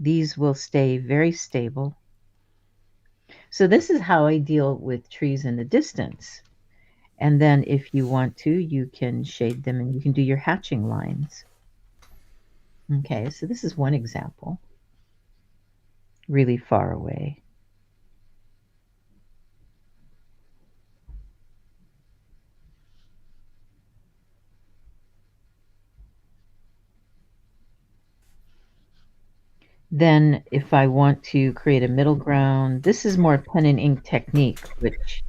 These will stay very stable. So this is how I deal with trees in the distance. And then if you want to, you can shade them and you can do your hatching lines. Okay, so this is one example. Really far away. Then if I want to create a middle ground, this is more pen and ink technique, which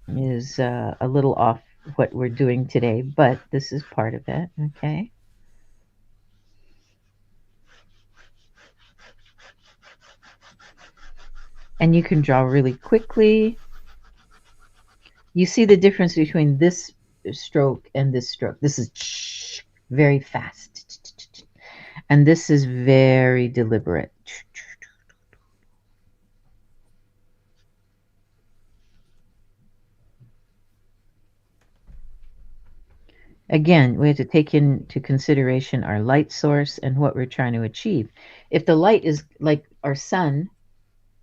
is a little off what we're doing today, but this is part of it, okay? And you can draw really quickly. You see the difference between this stroke and this stroke. This is very fast. And this is very deliberate. Again, we have to take into consideration our light source and what we're trying to achieve. If the light is like our sun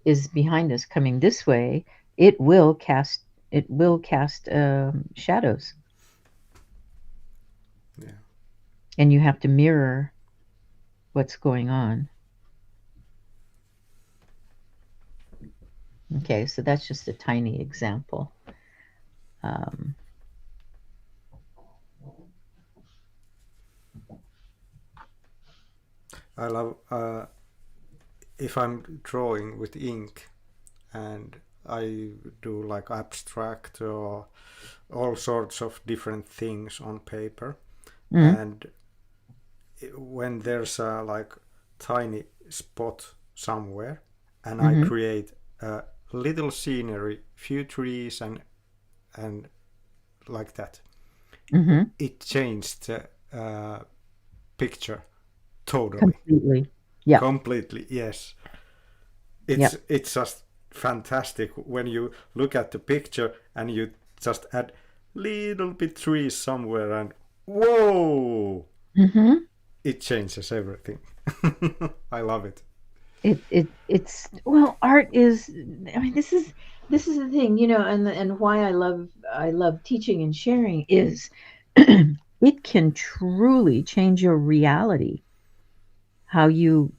is behind us coming this way, it will cast shadows. Yeah. And you have to mirror what's going on. Okay, so that's just a tiny example. I love if I'm drawing with ink and I do like abstract or all sorts of different things on paper, and when there's a like tiny spot somewhere and I create a little scenery, few trees and like that, it changed the picture totally. Completely. Yeah. Completely, yes. It's just fantastic when you look at the picture and you just add little bit trees somewhere and whoa, it changes everything. I love it. It's well, art is. I mean, this is the thing, you know, and why I love teaching and sharing is it can truly change your reality, how you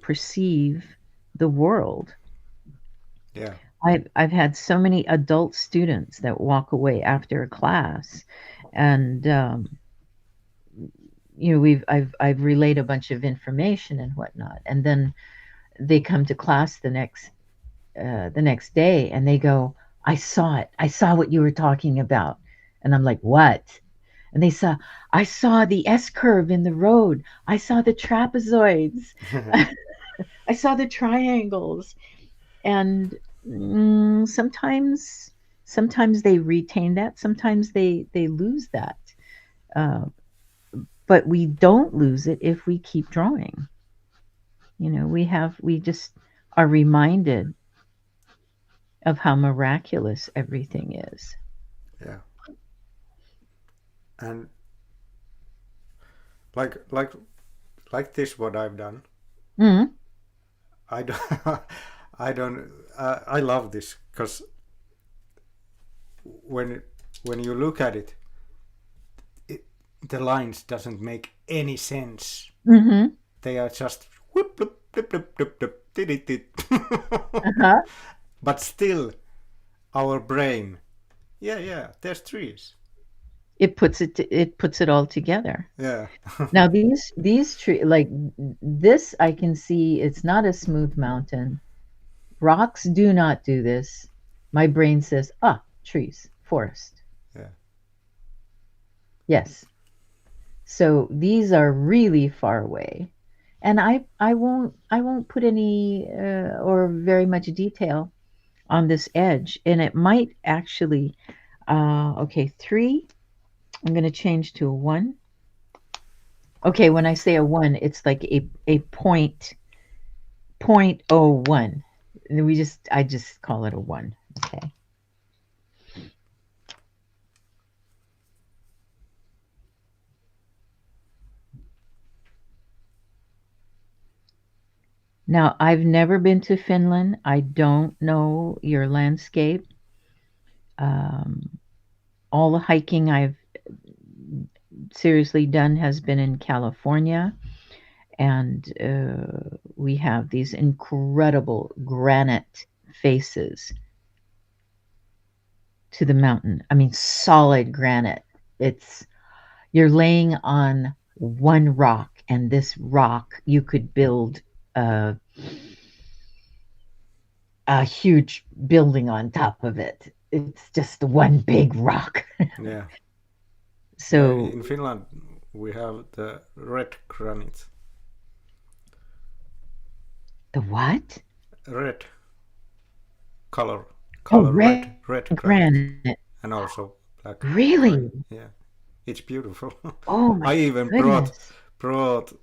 perceive the world. Yeah. I've had so many adult students that walk away after a class, and you know, I've relayed a bunch of information and whatnot, and then they come to class the next day and they go, I saw it. I saw what you were talking about. And I'm like, what? And I saw the S curve in the road. I saw the trapezoids. I saw the triangles. And sometimes they retain that. Sometimes they lose that. But we don't lose it if we keep drawing. You know, we just are reminded of how miraculous everything is. Yeah. And like this what I've done. I don't I love this because when you look at it, the lines doesn't make any sense. They are just whoop, bloop, bloop, bloop, bloop, bloop, did it. But still, our brain, there's trees. It puts it all together. Yeah. Now these trees, like this, I can see it's not a smooth mountain. Rocks do not do this. My brain says, trees, forest. Yeah. Yes. So these are really far away. And I won't put any or very much detail on this edge, and it might actually, okay, 3, I'm going to change to a 1. Okay, when I say a 1, it's like a point, 0.01. And I just call it a 1, okay? Now, I've never been to Finland. I don't know your landscape. All the hiking I've seriously done has been in California, and we have these incredible granite faces to the mountain. I mean, solid granite. You're laying on one rock, and this rock you could build a huge building on top of it. It's just one big rock. Yeah. So in Finland we have the red granite. the what? Red color. Red granite. And also black. Really? Granite. Yeah, it's beautiful. Oh my I even goodness. brought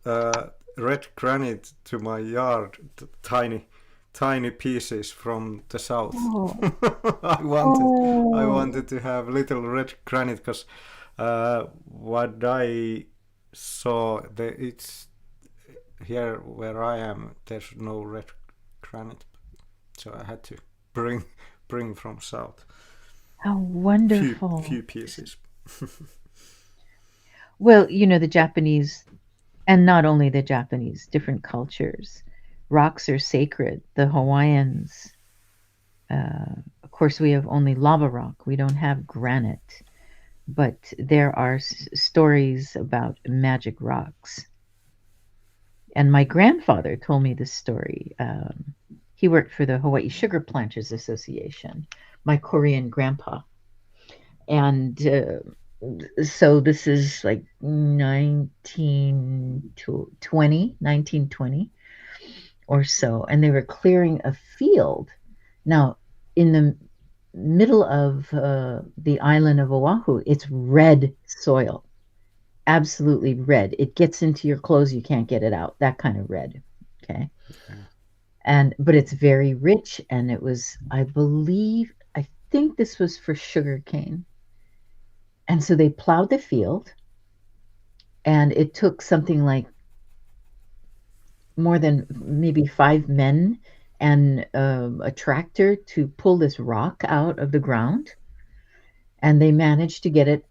red granite to my yard, tiny pieces from the south. Oh. I wanted to have little red granite because what I saw, it's here where I am. There's no red granite, so I had to bring from south. How wonderful. Few pieces. Well, the Japanese, and not only the Japanese, different cultures, rocks are sacred. The Hawaiians, of course, we have only lava rock. We don't have granite. But there are stories about magic rocks. And my grandfather told me this story. He worked for the Hawaii Sugar Planters Association, my Korean grandpa. And so this is like 1920 or so. And they were clearing a field. Now, in the middle of the island of Oahu, it's red soil. Absolutely red. It gets into your clothes, you can't get it out. That kind of red. Okay. But it's very rich, and it was, I think this was for sugarcane. And so they plowed the field, and it took something like more than maybe 5 men and a tractor to pull this rock out of the ground. And they managed to get it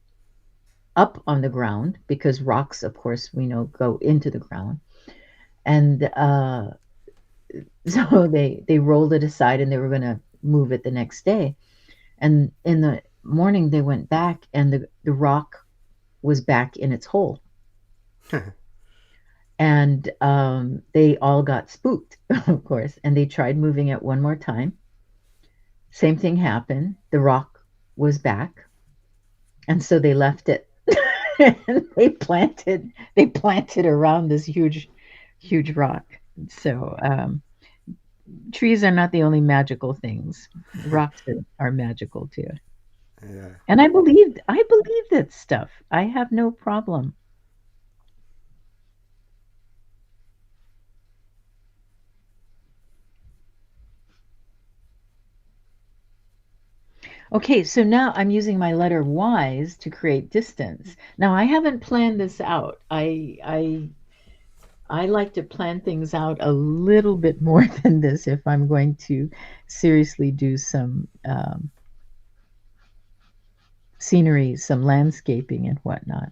up on the ground, because rocks, of course, we know go into the ground. And so they rolled it aside, and they were going to move it the next day. And in the morning they went back, and the rock was back in its hole. And they all got spooked, of course, and they tried moving it one more time. Same thing happened. The rock was back. And so they left it. And they planted around this huge rock. So trees are not the only magical things. Rocks are magical too. Yeah. And I believe that stuff. I have no problem. Okay, so now I'm using my letter Y's to create distance. Now I haven't planned this out. I like to plan things out a little bit more than this if I'm going to seriously do some scenery, some landscaping and whatnot.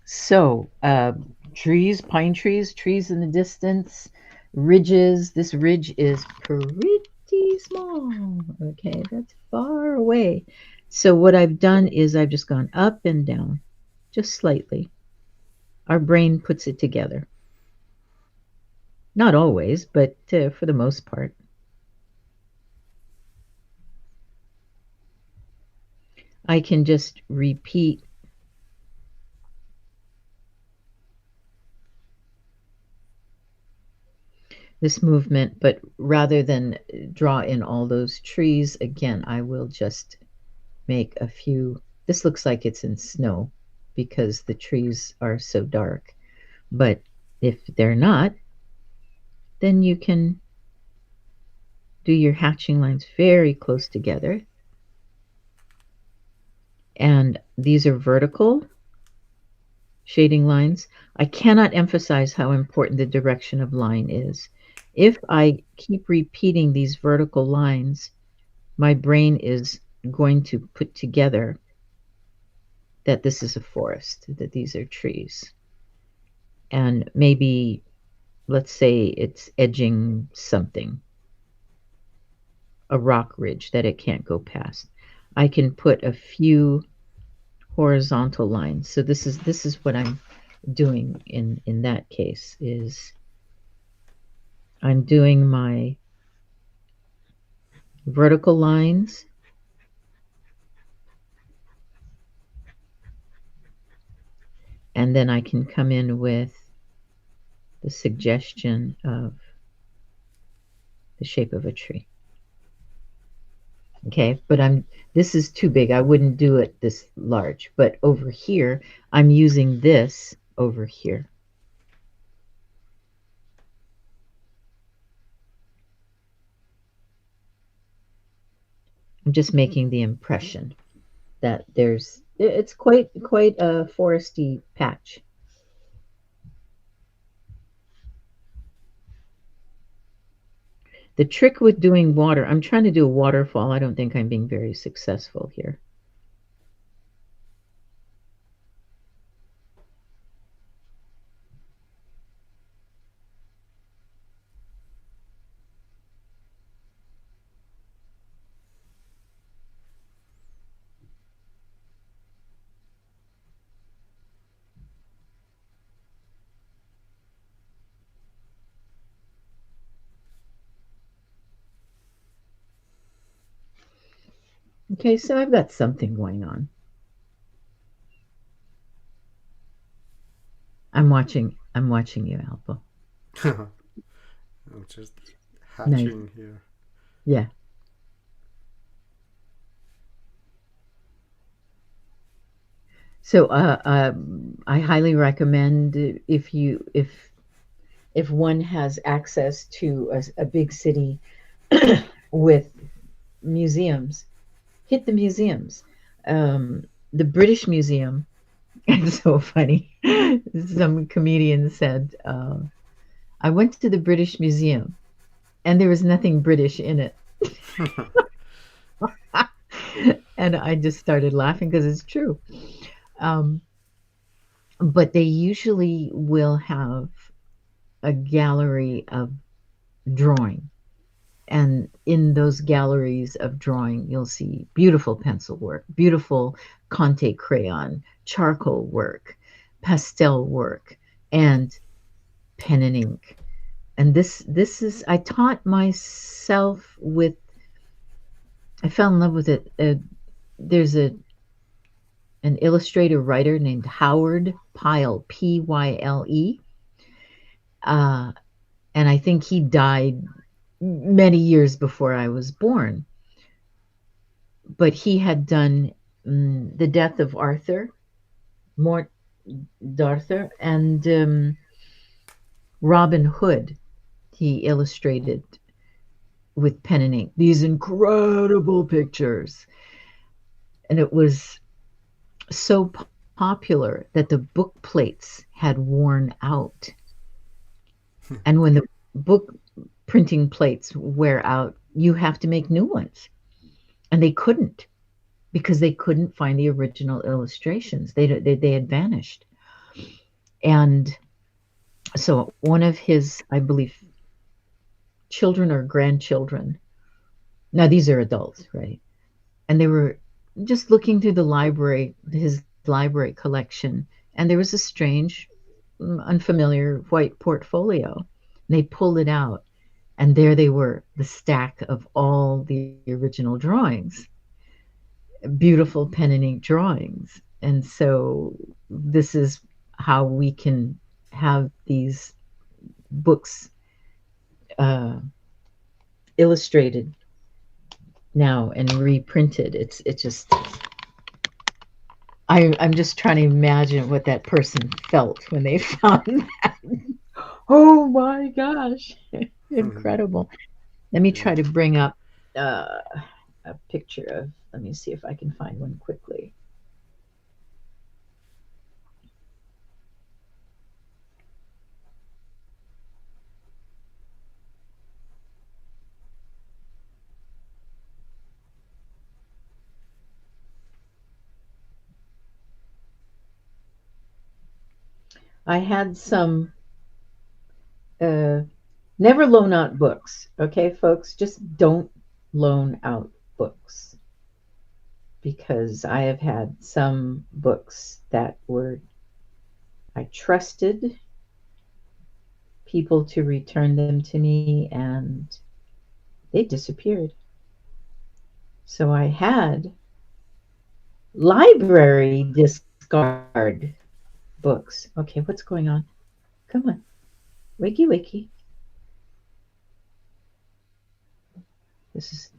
So trees, pine trees, trees in the distance, ridges. This ridge is pretty small. Okay, that's far away. So what I've done is I've just gone up and down, just slightly. Our brain puts it together. Not always, but for the most part. I can just repeat this movement, but rather than draw in all those trees, again, I will just make a few. This looks like it's in snow because the trees are so dark. But if they're not, then you can do your hatching lines very close together. And these are vertical shading lines. I cannot emphasize how important the direction of line is. If I keep repeating these vertical lines, my brain is going to put together that this is a forest, that these are trees. And maybe, let's say it's edging something, a rock ridge that it can't go past. I can put a few horizontal lines. So this is what I'm doing in that case, is I'm doing my vertical lines, and then I can come in with the suggestion of the shape of a tree. Okay, but this is too big. I wouldn't do it this large, but over here, I'm using this over here. I'm just making the impression that it's quite a foresty patch. The trick with doing water, I'm trying to do a waterfall. I don't think I'm being very successful here. Okay, so I've got something going on. I'm watching you, Alpo. I'm just hatching Nice. here. Yeah. So I highly recommend, if one has access to a big city with museums, hit the museums. The British Museum, it's so funny. Some comedian said, I went to the British Museum and there was nothing British in it. And I just started laughing because it's true. But they usually will have a gallery of drawing. And in those galleries of drawing, you'll see beautiful pencil work, beautiful Conte crayon, charcoal work, pastel work, and pen and ink. And this is, I taught myself with, I fell in love with it. There's an illustrator writer named Howard Pyle, Pyle. And I think he died many years before I was born. But he had done The Death of Arthur, Mort d'Arthur, and Robin Hood. He illustrated with pen and ink these incredible pictures. And it was so popular that the book plates had worn out. And when the book printing plates wear out, you have to make new ones. And they couldn't, because they couldn't find the original illustrations. They had vanished. And so one of his, I believe, children or grandchildren, now these are adults, right? And they were just looking through the library, his library collection, and there was a strange, unfamiliar white portfolio. And they pulled it out, and there they were, the stack of all the original drawings. beautiful pen and ink drawings. And so this is how we can have these books illustrated now and reprinted. It's just I'm just trying to imagine what that person felt when they found that. Oh my gosh, incredible. Let me try to bring up a picture of, let me see if I can find one quickly. I had some, never loan out books. Okay, folks, just don't loan out books, because I have had some books that I trusted people to return them to me, and they disappeared. So I had library discard books. Okay, what's going on? Come on. Wakey, wakey. This is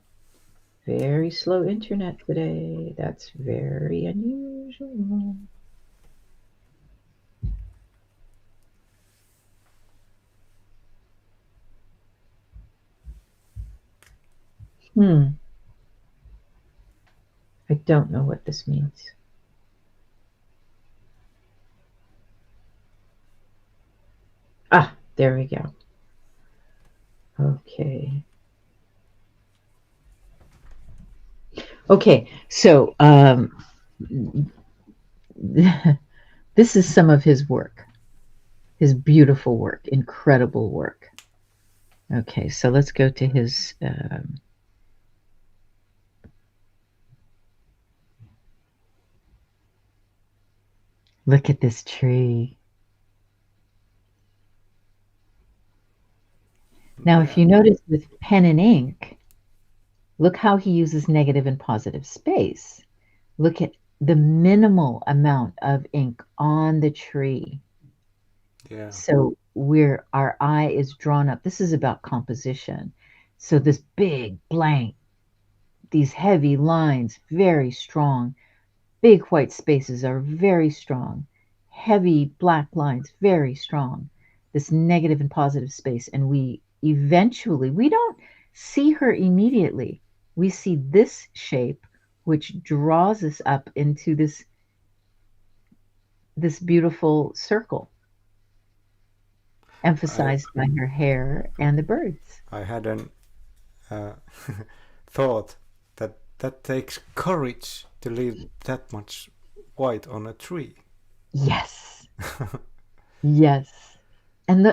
very slow internet today. That's very unusual. I don't know what this means. Ah, there we go. Okay. Okay, so this is some of his work, his beautiful work, incredible work. Okay, so let's go to his look at this tree. Now, if you notice with pen and ink, look how he uses negative and positive space. Look at the minimal amount of ink on the tree. Yeah. So our eye is drawn up. This is about composition. So this big blank, these heavy lines, very strong. Big white spaces are very strong. Heavy black lines, very strong. This negative and positive space. And we don't see her immediately. We see this shape, which draws us up into this beautiful circle, emphasized by her hair and the birds. I had an thought that takes courage to leave that much white on a tree. Yes. Yes. And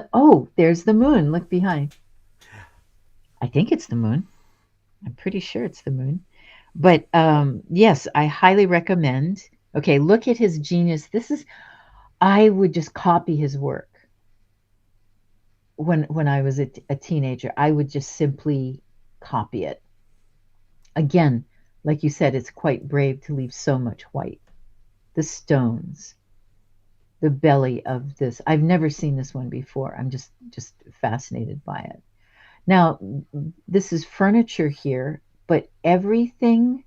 there's the moon. Look behind. I think it's the moon. I'm pretty sure it's the moon. But yes, I highly recommend. Okay, look at his genius. I would just copy his work. When I was a teenager, I would just simply copy it. Again, like you said, it's quite brave to leave so much white. The stones, the belly of this. I've never seen this one before. I'm just fascinated by it. Now, this is furniture here, but everything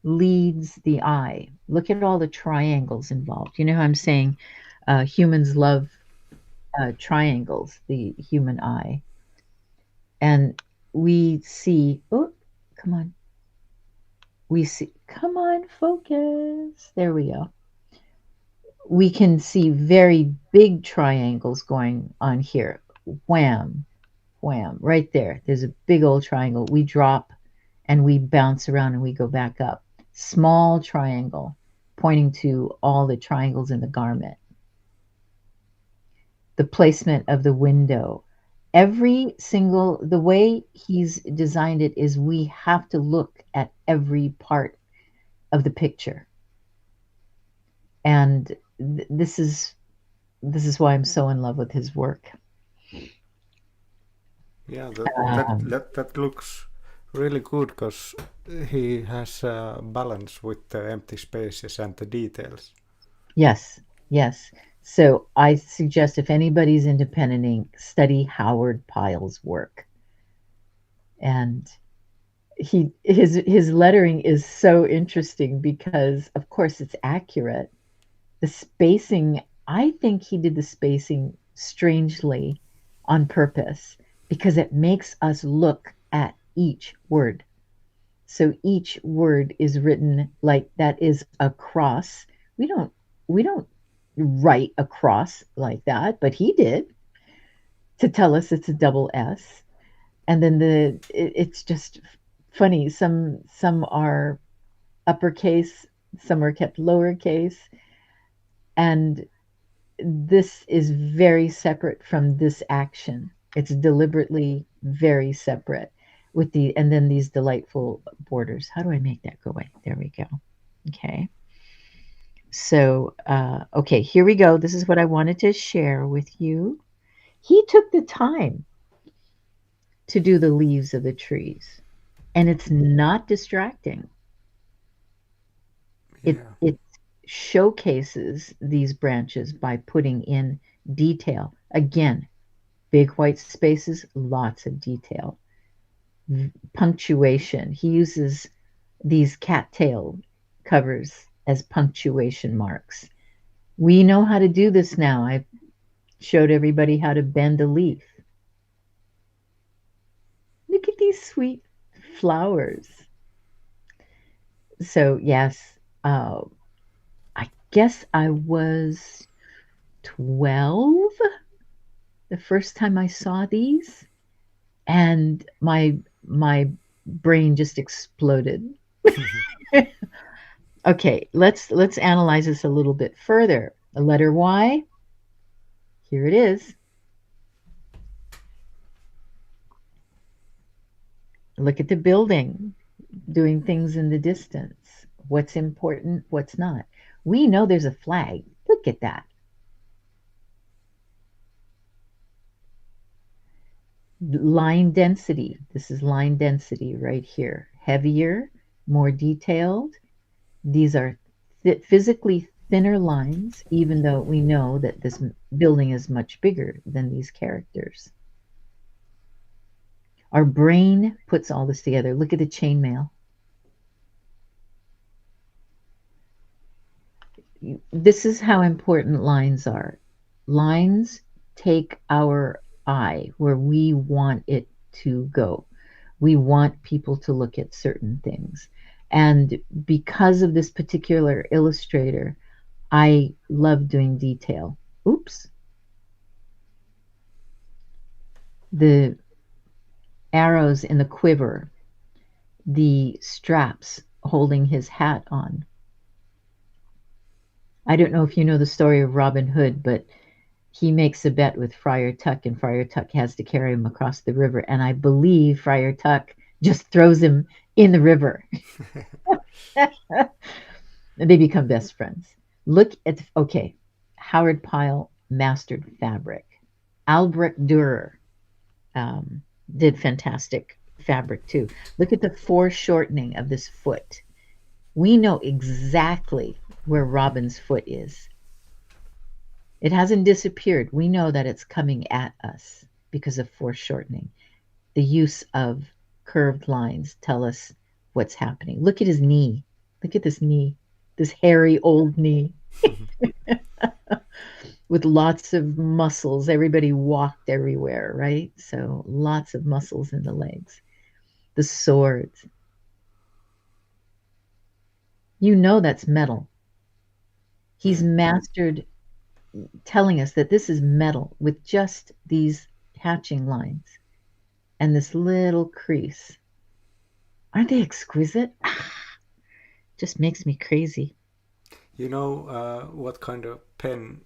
leads the eye. Look at all the triangles involved. You know how I'm saying humans love triangles, the human eye. And we see, come on. Come on, focus. There we go. We can see very big triangles going on here. Wham, wham, right there. There's a big old triangle. We drop and we bounce around and we go back up. Small triangle pointing to all the triangles in the garment. The placement of the window. The way he's designed it is we have to look at every part of the picture. And this is why I'm so in love with his work. Yeah, that looks really good because he has a balance with the empty spaces and the details. Yes, yes. So I suggest if anybody's into penning, study Howard Pyle's work. And his lettering is so interesting because of course it's accurate. The spacing, I think he did the spacing strangely on purpose because it makes us look at each word. So each word is written like that is a cross. We don't write a cross like that, but he did to tell us it's a double S. And then it's just funny. Some are uppercase, some are kept lowercase, and this is very separate from this action. It's deliberately very separate with and then these delightful borders. How do I make that go away? There we go. Okay. So, okay, here we go. This is what I wanted to share with you. He took the time to do the leaves of the trees, and it's not distracting. It showcases these branches by putting in detail. Again, big white spaces, lots of detail. Punctuation. He uses these cattail covers as punctuation marks. We know how to do this now. I showed everybody how to bend a leaf. Look at these sweet flowers. So yes, I guess I was 12 the first time I saw these, and my brain just exploded. Okay, let's analyze this a little bit further. The letter Y, here it is. Look at the building, doing things in the distance. What's important, what's not. We know there's a flag. Look at that. Line density. This is line density right here. Heavier, more detailed. These are physically thinner lines, even though we know that this building is much bigger than these characters. Our brain puts all this together. Look at the chainmail. This is how important lines are. Lines take our eye where we want it to go. We want people to look at certain things. And because of this particular illustrator, I love doing detail. Oops. The arrows in the quiver, the straps holding his hat on. I don't know if you know the story of Robin Hood, but he makes a bet with Friar Tuck, and Friar Tuck has to carry him across the river. And I believe Friar Tuck just throws him in the river. They become best friends. Look at, okay, Howard Pyle mastered fabric. Albrecht Dürer did fantastic fabric too. Look at the foreshortening of this foot. We know exactly where Robin's foot is. It hasn't disappeared. We know that it's coming at us because of foreshortening. The use of curved lines tell us what's happening. Look at his knee. Look at this knee, this hairy old knee. With lots of muscles. Everybody walked everywhere, right? So lots of muscles in the legs. The swords. You know that's metal. He's mastered telling us that this is metal with just these hatching lines and this little crease. Aren't they exquisite? Just makes me crazy. You know what kind of pen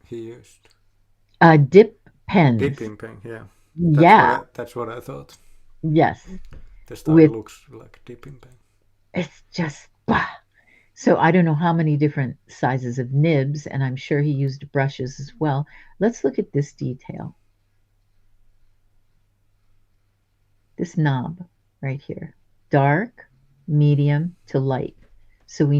he used? Dip pens. Dipping pen, yeah. That's what I thought. Yes. The style looks like a dipping pen. It's just, so I don't know how many different sizes of nibs, and I'm sure he used brushes as well. Let's look at this detail. This knob. right here. Dark, medium to light. So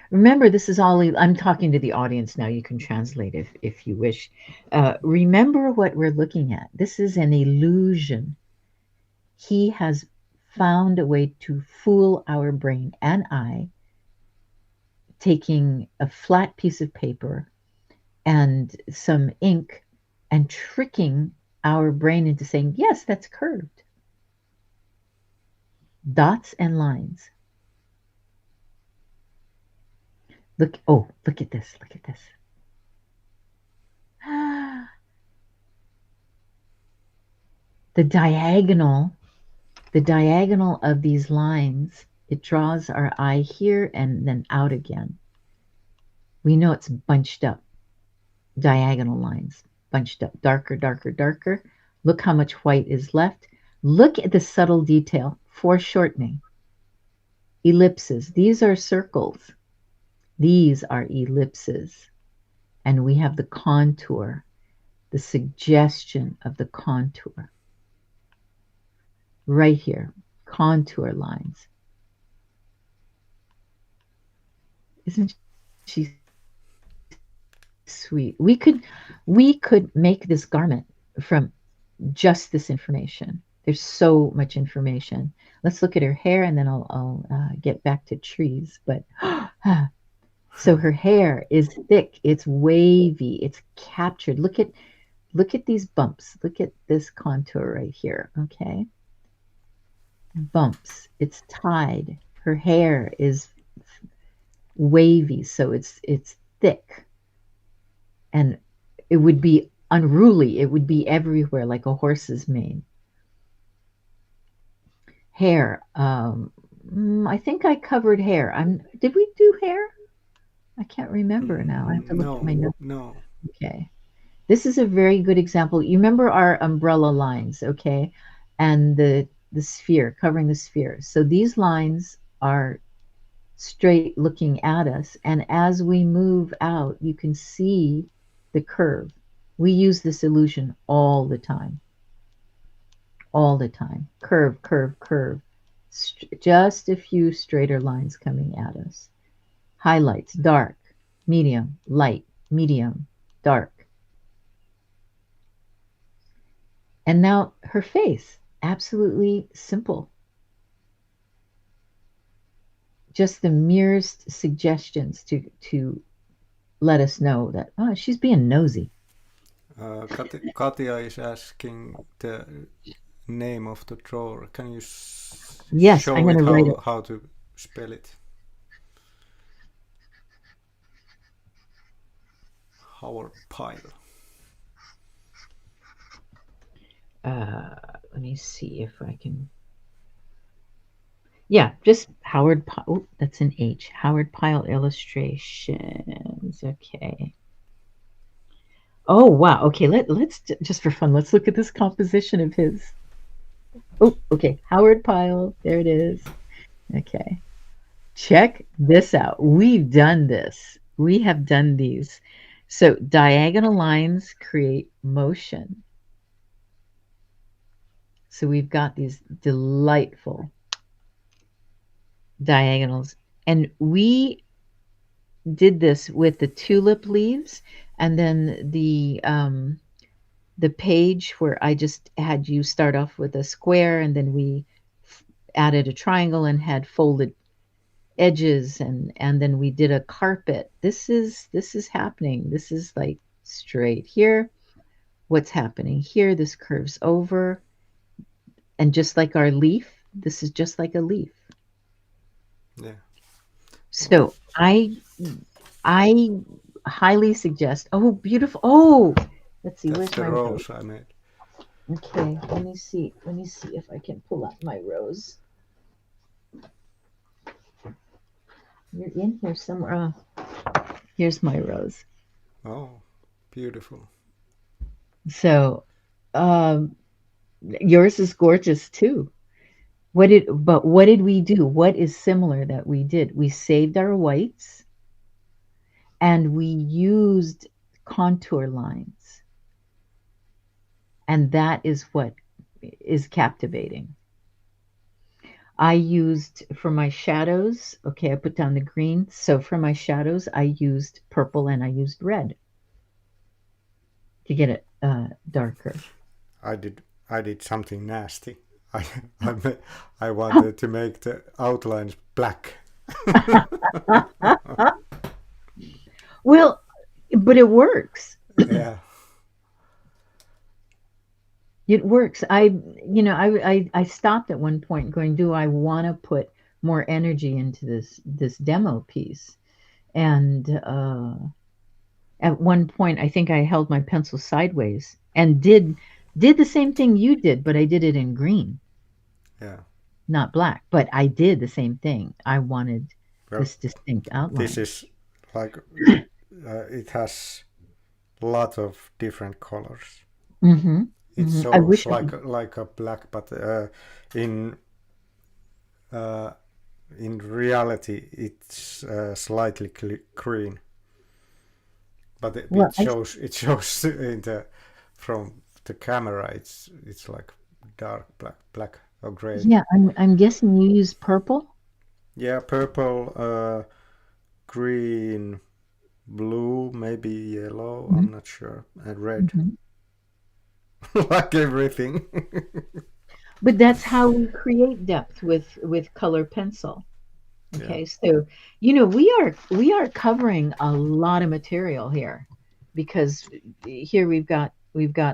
remember, this is all, I'm talking to the audience now. You can translate if you wish. Remember what we're looking at. This is an illusion. He has found a way to fool our brain and eye, taking a flat piece of paper and some ink and tricking our brain into saying, yes, that's curved. Dots and lines. Look at this. Look at this. The diagonal of these lines, it draws our eye here and then out again. We know it's bunched up. Diagonal lines, bunched up, darker, darker, darker. Look how much white is left. Look at the subtle detail. Foreshortening. Ellipses. These are circles. These are ellipses. And we have the contour, the suggestion of the contour. Right here, contour lines. Isn't she sweet? We could make this garment from just this information. There's so much information. Let's look at her hair, and then I'll get back to trees. But so her hair is thick, it's wavy, it's captured. Look at these bumps. Look at this contour right here. Okay, bumps. It's tied. Her hair is wavy, so it's thick, and it would be unruly. It would be everywhere like a horse's mane. Hair. I think I covered hair. Did we do hair? I can't remember now. I have to look at my notes. No. Okay. This is a very good example. You remember our umbrella lines, okay? And the sphere, covering the sphere. So these lines are straight looking at us. And as we move out, you can see the curve. We use this illusion all the time. All the time. Curve, curve, curve. Just a few straighter lines coming at us. Highlights, dark, medium, light, medium, dark. And now her face, absolutely simple. Just the merest suggestions to let us know that, oh, she's being nosy. Katya is asking the name of the drawer. Can you yes, show I'm going to write it. How to spell it? Howard Pyle. Let me see if I can. Yeah, just Howard Pyle. Oh, that's an H. Howard Pyle illustrations. Okay. Oh, wow. Okay, let's just for fun, let's look at this composition of his. Oh, okay. Howard Pyle. There it is. Okay. Check this out. We've done this. We have done these. So diagonal lines create motion. So we've got these delightful diagonals. And we did this with the tulip leaves, and then the page where I just had you start off with a square, and then we added a triangle and had folded edges, and then we did a carpet. This is happening. This is like straight here. What's happening here? This curves over, and just like our leaf, this is just like a leaf. Yeah. So I highly suggest. Oh, beautiful. Oh, let's see. That's where's my rose I made. Okay, let me see if I can pull out my rose. You're in here somewhere. Oh, here's my rose. Oh, beautiful. So, yours is gorgeous too. What did we do? What is similar that we did? We saved our whites, and we used contour lines. And that is what is captivating. I used for my shadows, okay, I put down the green. So for my shadows, I used purple and I used red to get it darker. I did something nasty. I wanted to make the outlines black. Well, but it works. Yeah. It works. I stopped at one point going, do I want to put more energy into this demo piece? And at one point, I think I held my pencil sideways and did the same thing you did, but I did it in green. Yeah. Not black, but I did the same thing. I wanted this distinct outline. This is like it has a lot of different colors. Mm-hmm. It Mm-hmm. shows like a black, but in reality it's slightly green. But it shows in the from the camera. It's like dark black or gray. Yeah, I'm guessing you use purple. Yeah, purple, green, blue, maybe yellow. Mm-hmm. I'm not sure, and red. Mm-hmm. Like everything. But that's how we create depth with color pencil. Okay, so we are covering a lot of material here, because here we've got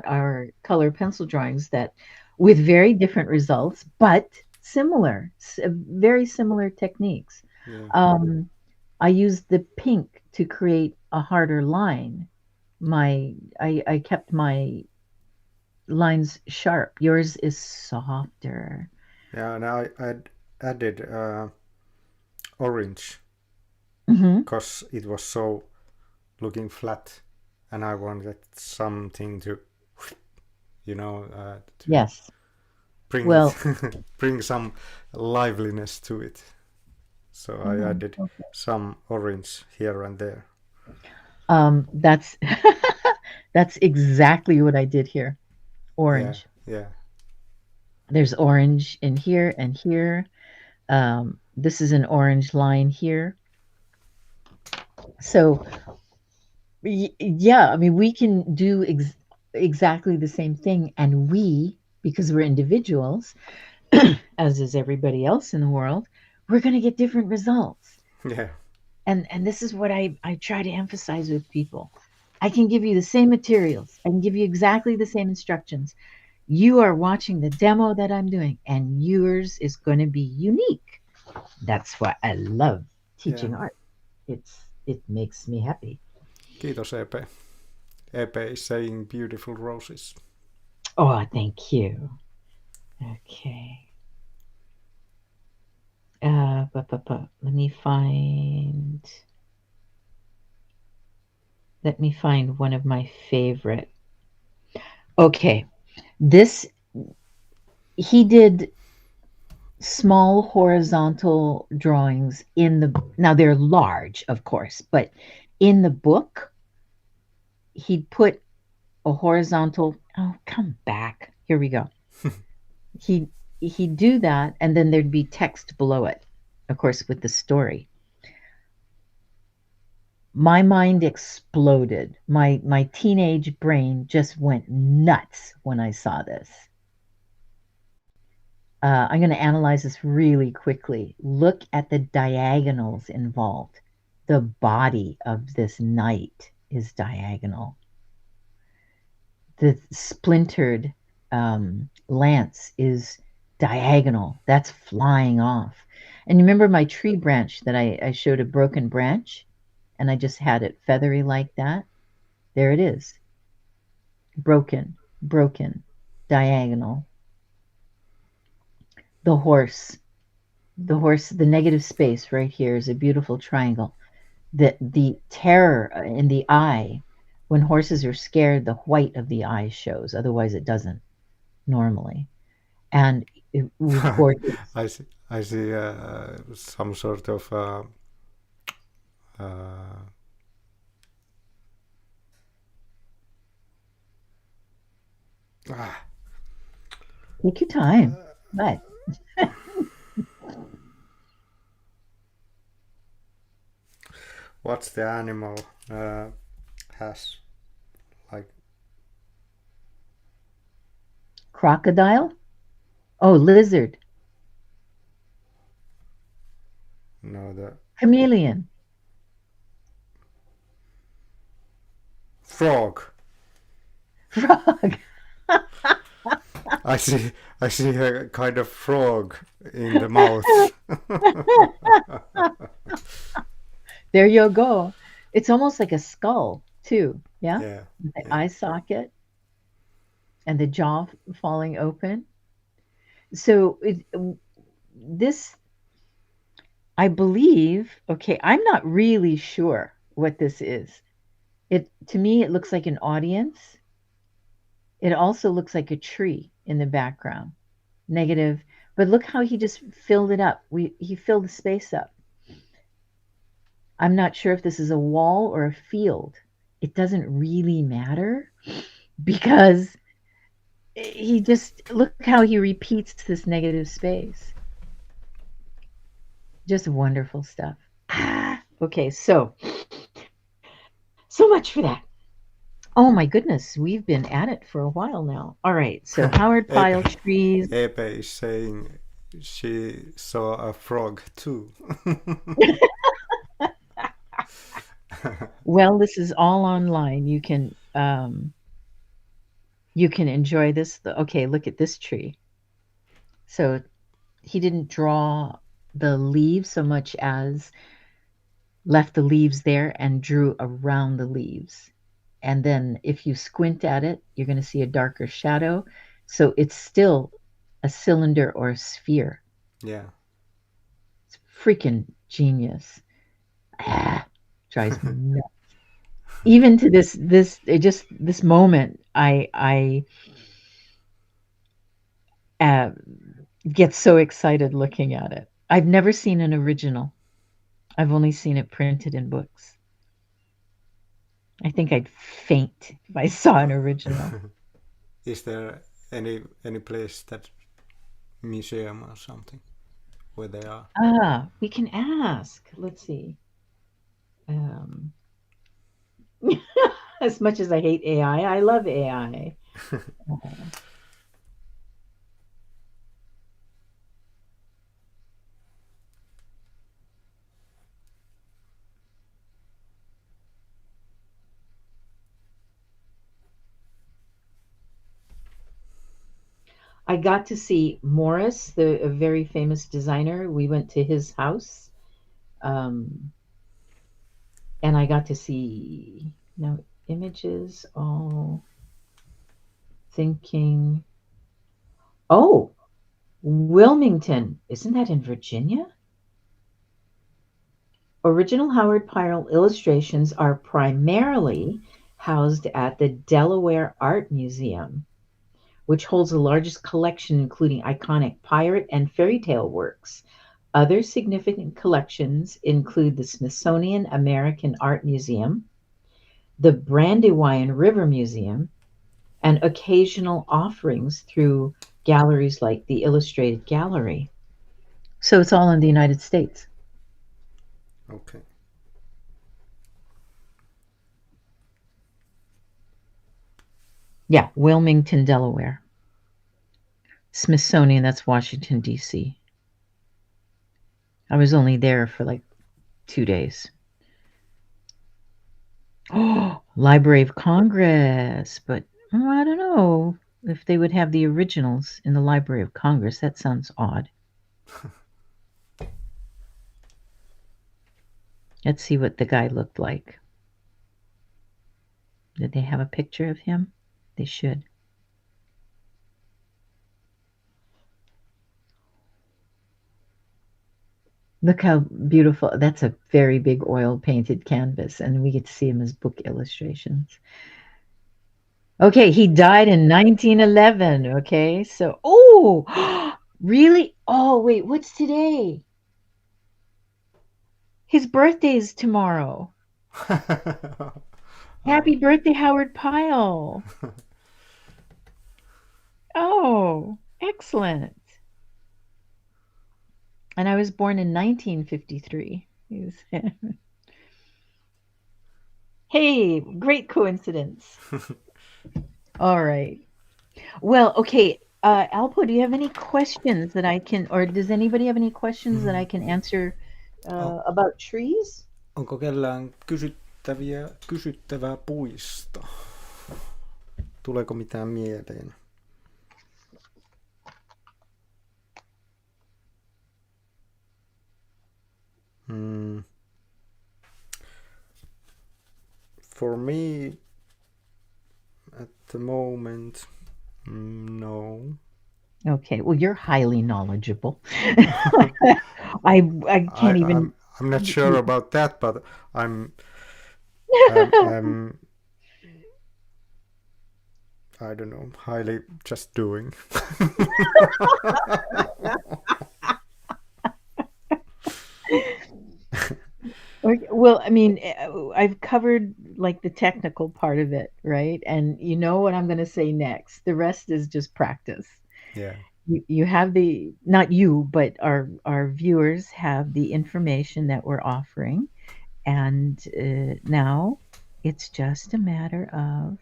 our color pencil drawings that with very different results, but similar, very similar techniques. Yeah. I used the pink to create a harder line. I kept my lines sharp. Yours is softer. Yeah, now I added orange because it was so looking flat, and I wanted something to, Yes. bring bring some liveliness to it. So I added some orange here and there. That's that's exactly what I did here. Orange. Yeah. There's orange in here and here. This is an orange line here. So, yeah, I mean, we can do exactly the same thing. And because we're individuals, as is everybody else in the world, we're going to get different results. Yeah. And this is what I try to emphasize with people. I can give you the same materials. I can give you exactly the same instructions. You are watching the demo that I'm doing, and yours is going to be unique. That's why I love teaching art. It makes me happy. Kiitos, EP. EP is saying beautiful roses. Oh, thank you. Okay. Let me find one of my favorite. Okay. He did small horizontal drawings now they're large, of course, but in the book, he'd put a horizontal, come back. Here we go. He'd do that, and then there'd be text below it, of course, with the story. My mind exploded. My teenage brain just went nuts when I saw this. I'm going to analyze this really quickly. Look at the diagonals involved. The body of this knight is diagonal. The splintered lance is diagonal. That's flying off. And remember my tree branch that I showed a broken branch, and I just had it feathery like that? There it is. Broken, diagonal. The horse, the negative space right here is a beautiful triangle. The terror in the eye, when horses are scared, the white of the eye shows. Otherwise, it doesn't normally. And it was gorgeous. I see some sort of Take your time. What? What's the animal has like Crocodile? Oh, lizard. the Chameleon. frog? Frog. I see a kind of frog in the mouth. There you go. It's almost like a skull, too. Yeah? Yeah. The Yeah. eye socket and the jaw falling open. So this, I believe, okay, I'm not really sure what this is. To me, it looks like an audience. It also looks like a tree in the background. Negative. But look how he just filled it up. He filled the space up. I'm not sure if this is a wall or a field. It doesn't really matter because he just, look how he repeats this negative space. Just wonderful stuff. Okay, so much for that. Oh my goodness, we've been at it for a while now. All right, so Howard Pyle trees. Epe is saying she saw a frog too. Well, this is all online. You can enjoy this. Okay, look at this tree. So he didn't draw the leaves so much as left the leaves there and drew around the leaves. And then if you squint at it, you're going to see a darker shadow. So it's still a cylinder or a sphere. Yeah. It's freaking genius. Drives me nuts. Even to this moment, I get so excited looking at it. I've never seen an original. I've only seen it printed in books. I think I'd faint if I saw an original. Is there any place that museum or something where they are? We can ask. Let's see. As much as I hate AI, I love AI. I got to see Morris, a very famous designer. We went to his house. And I got to see images, all thinking. Oh, Wilmington. Isn't that in Virginia? Original Howard Pyle illustrations are primarily housed at the Delaware Art Museum, which holds the largest collection, including iconic pirate and fairy tale works. Other significant collections include the Smithsonian American Art Museum, the Brandywine River Museum, and occasional offerings through galleries like the Illustrated Gallery. So it's all in the United States. Okay. Yeah, Wilmington, Delaware. Smithsonian, that's Washington, D.C. I was only there for like 2 days. Oh, Library of Congress, but I don't know if they would have the originals in the Library of Congress. That sounds odd. Let's see what the guy looked like. Did they have a picture of him? They should. Look how beautiful. That's a very big oil painted canvas, and we get to see him as book illustrations. Okay, he died in 1911. Okay, so, oh, really? Oh, wait, what's today? His birthday is tomorrow. Happy birthday, Howard Pyle. Oh, excellent. And I was born in 1953. Hey, great coincidence. All right. Well, okay. Alpo, do you have any questions that I can, or does anybody have any questions that I can answer about trees? Onko kellään kysyttävää puista? Tuleeko mitään mieleen? For me, at the moment, no. Okay, well, you're highly knowledgeable. I can't even. I'm not sure about that, but I'm I don't know, highly just doing. Well, I mean, I've covered like the technical part of it, right? And you know what I'm going to say next. The rest is just practice. Yeah. You have the, not you, but our viewers have the information that we're offering. And now it's just a matter of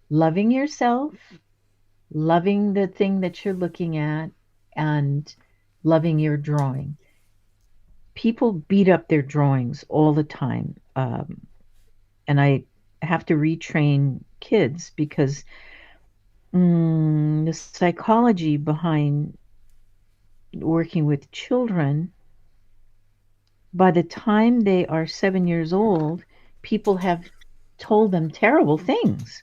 loving yourself, loving the thing that you're looking at, and loving your drawing. People beat up their drawings all the time. And I have to retrain kids because the psychology behind working with children, by the time they are 7 years old, people have told them terrible things.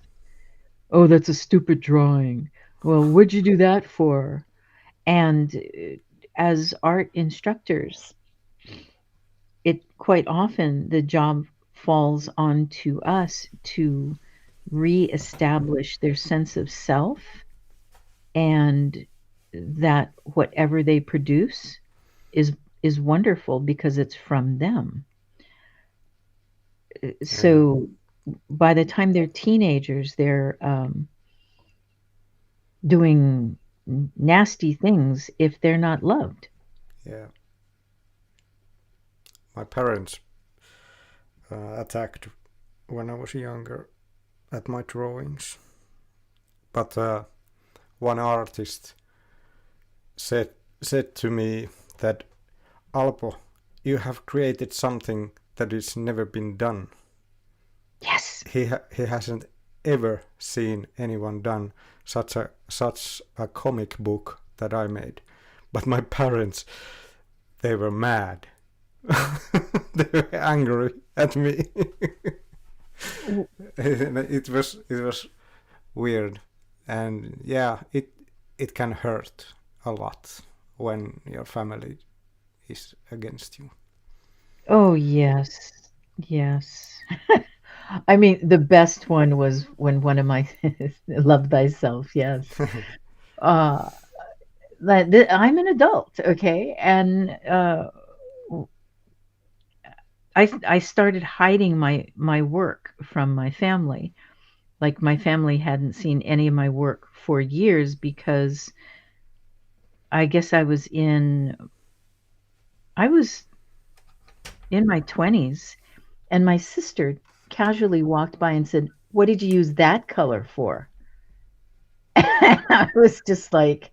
Oh, that's a stupid drawing. Well, what'd you do that for? And as art instructors, it quite often the job falls onto us to reestablish their sense of self, and that whatever they produce is wonderful because it's from them. So by the time they're teenagers, they're doing nasty things if they're not loved. Yeah. My parents attacked when I was younger at my drawings. But one artist said to me that, Alpo, you have created something that has never been done. Yes. He hasn't ever seen anyone done such a comic book that I made. But my parents, they were mad. They were angry at me. It was weird, and yeah, it can hurt a lot when your family is against you. Oh yes. I mean, the best one was when one of my love thyself. Yes. I'm an adult, okay, and I started hiding my work from my family. Like my family hadn't seen any of my work for years because I guess I was in my 20s, and my sister casually walked by and said, "What did you use that color for?" And I was just like,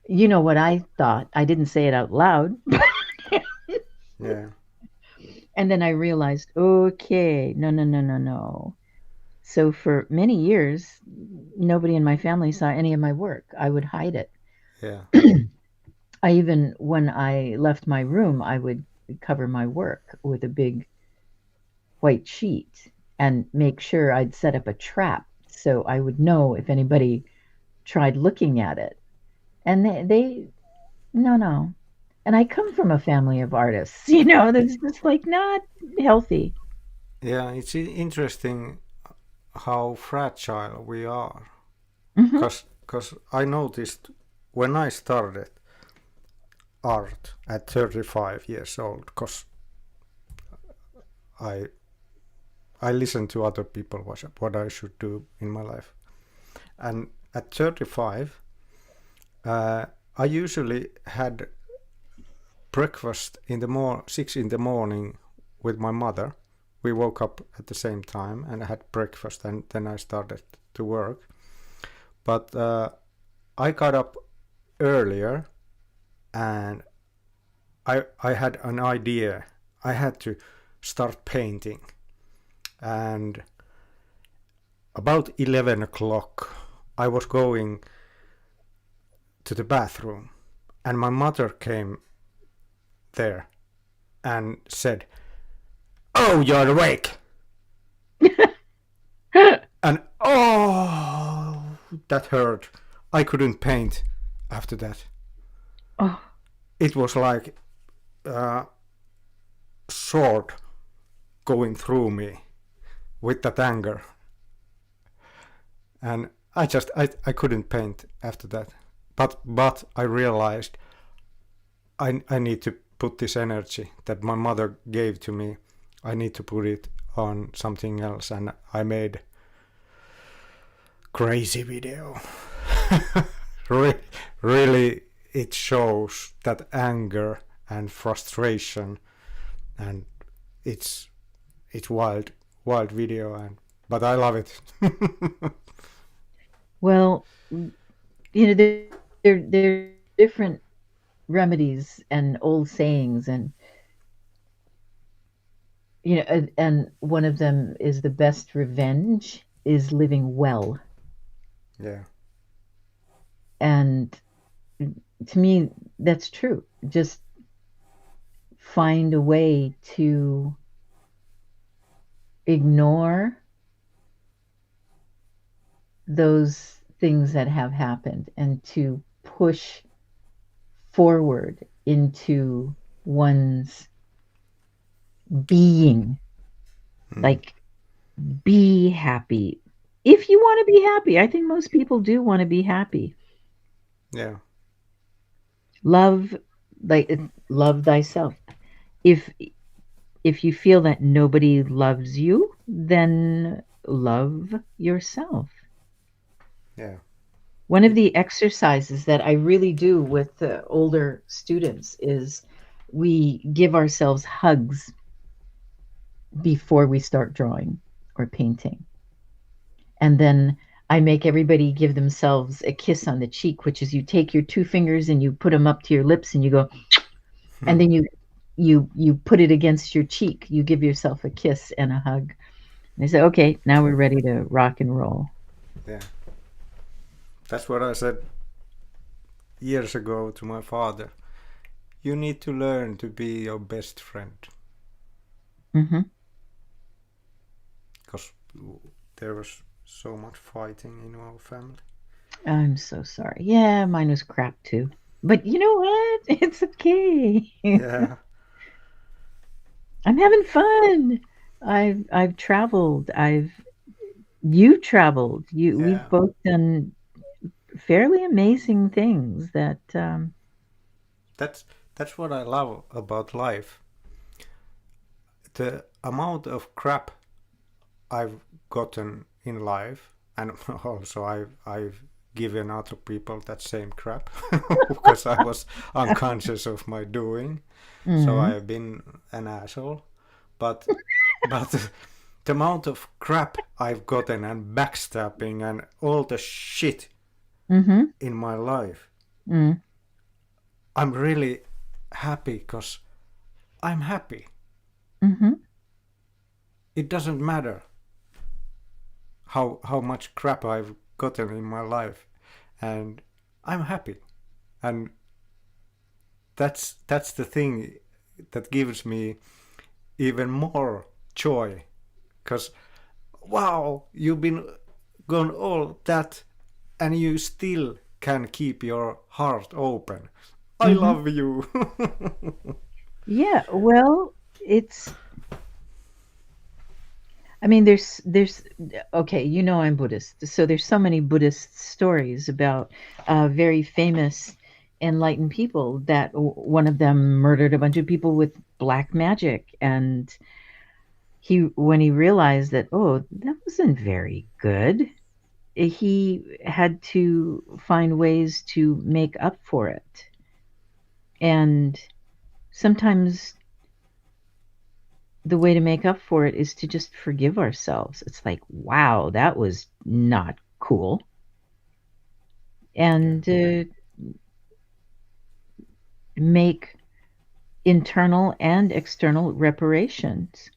you know what I thought. I didn't say it out loud. Yeah. And then I realized, okay, no. So for many years, nobody in my family saw any of my work. I would hide it. Yeah. When I left my room, I would cover my work with a big white sheet and make sure I'd set up a trap so I would know if anybody tried looking at it. And they no. And I come from a family of artists, that's just like not healthy. Yeah, it's interesting how fragile we are. Mhm. Because I noticed when I started art at 35 years old, because I listened to other people what I should do in my life. And at 35, I usually had breakfast 6 in the morning with my mother, we woke up at the same time and had breakfast, and then I started to work. But I got up earlier, and I had an idea. I had to start painting, and about 11 o'clock I was going to the bathroom, and my mother came there and said, "Oh, you're awake!" And oh, that hurt. I couldn't paint after that. Oh, It was like sword going through me with that anger. And I couldn't paint after that. But I realized I need to put this energy that my mother gave to me, I need to put it on something else, and I made crazy video. Really, it shows that anger and frustration, and it's wild video, but I love it. well, there are different remedies and old sayings, and and one of them is the best revenge is living well. Yeah. And to me, that's true. Just find a way to ignore those things that have happened and to push forward into one's being. Like, be happy. If you want to be happy, I think most people do want to be happy. Yeah. Love thyself. If you feel that nobody loves you, then love yourself. Yeah. One of the exercises that I really do with the older students is we give ourselves hugs before we start drawing or painting. And then I make everybody give themselves a kiss on the cheek, which is you take your two fingers and you put them up to your lips and you go, and then you put it against your cheek. You give yourself a kiss and a hug. And I say, okay, now we're ready to rock and roll. Yeah. That's what I said years ago to my father. You need to learn to be your best friend. Mm-hmm. Because there was so much fighting in our family. I'm so sorry. Yeah, mine was crap too. But you know what? It's okay. Yeah. I'm having fun. I've traveled. You traveled. Yeah. We've both done fairly amazing things that That's what I love about life. The amount of crap I've gotten in life, and also I've given other people that same crap because I was unconscious of my doing. So I've been an asshole. But the amount of crap I've gotten and backstabbing and all the shit in my life, I'm really happy because I'm happy. It doesn't matter how much crap I've gotten in my life, and I'm happy, and that's the thing that gives me even more joy, because wow, you've been gone all that and you still can keep your heart open. I love you. Yeah, well, I mean, there's okay, I'm Buddhist, so there's so many Buddhist stories about very famous enlightened people that one of them murdered a bunch of people with black magic, and when he realized that, oh, that wasn't very good, he had to find ways to make up for it. And sometimes the way to make up for it is to just forgive ourselves. It's like, wow, that was not cool. And make internal and external reparations.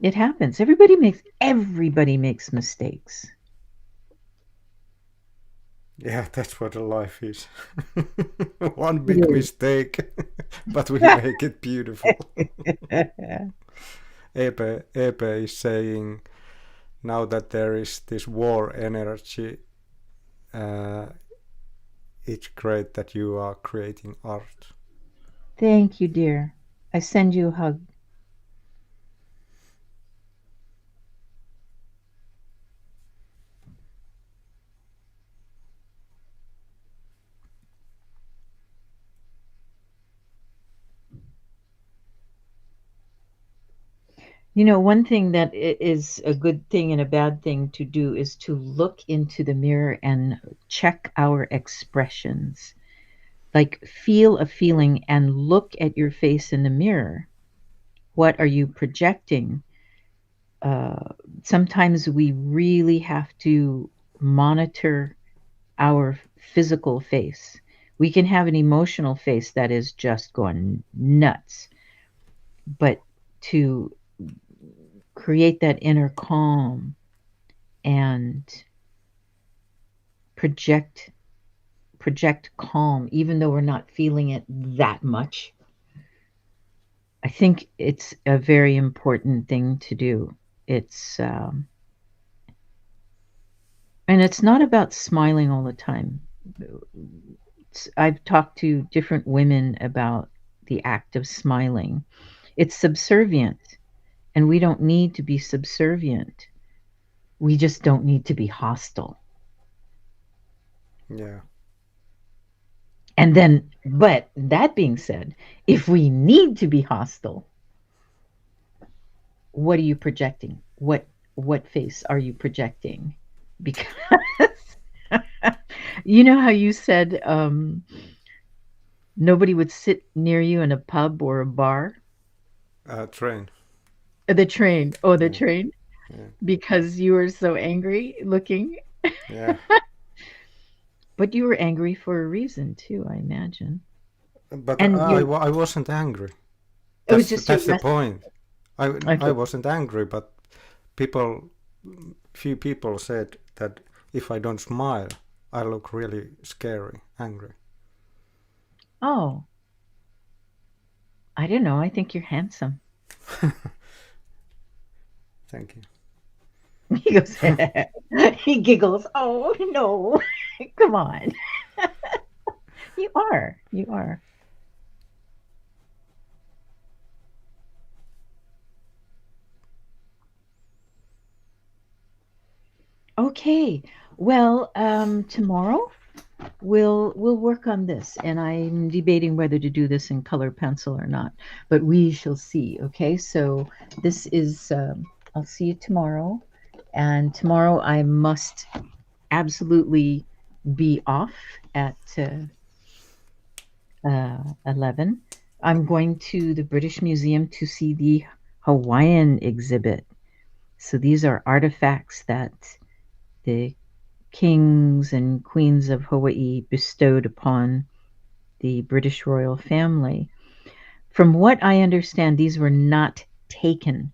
It happens. Everybody makes mistakes. Yeah, that's what life is. One big mistake, but we make it beautiful. EP is saying, now that there is this war energy, it's great that you are creating art. Thank you, dear. I send you a hug. You know, one thing that is a good thing and a bad thing to do is to look into the mirror and check our expressions. Like, feel a feeling and look at your face in the mirror. What are you projecting? Sometimes we really have to monitor our physical face. We can have an emotional face that is just going nuts, but to create that inner calm and project calm, even though we're not feeling it that much, I think it's a very important thing to do. It's and it's not about smiling all the time. I've talked to different women about the act of smiling. It's subservient, and we don't need to be subservient. We just don't need to be hostile. Yeah. And then, but that being said, if we need to be hostile, what are you projecting? What face are you projecting? Because you know how you said nobody would sit near you in a pub or a bar? Train. The train. Oh, the Yeah. train. Yeah. Because you were so angry looking. Yeah. But you were angry for a reason too, I imagine. But And I wasn't angry. it was just That's your the point. I Okay. wasn't angry, but few people said that if I don't smile, I look really scary, angry. Oh, I don't know. I think you're handsome. Thank you. He goes, he giggles. Oh, no. Come on. You are. You are. Okay. Well, tomorrow we'll work on this, and I'm debating whether to do this in color pencil or not, but we shall see. Okay. So this is. I'll see you tomorrow, and tomorrow I must absolutely be off at 11. I'm going to the British Museum to see the Hawaiian exhibit. So these are artifacts that the kings and queens of Hawaii bestowed upon the British royal family. From what I understand, these were not taken,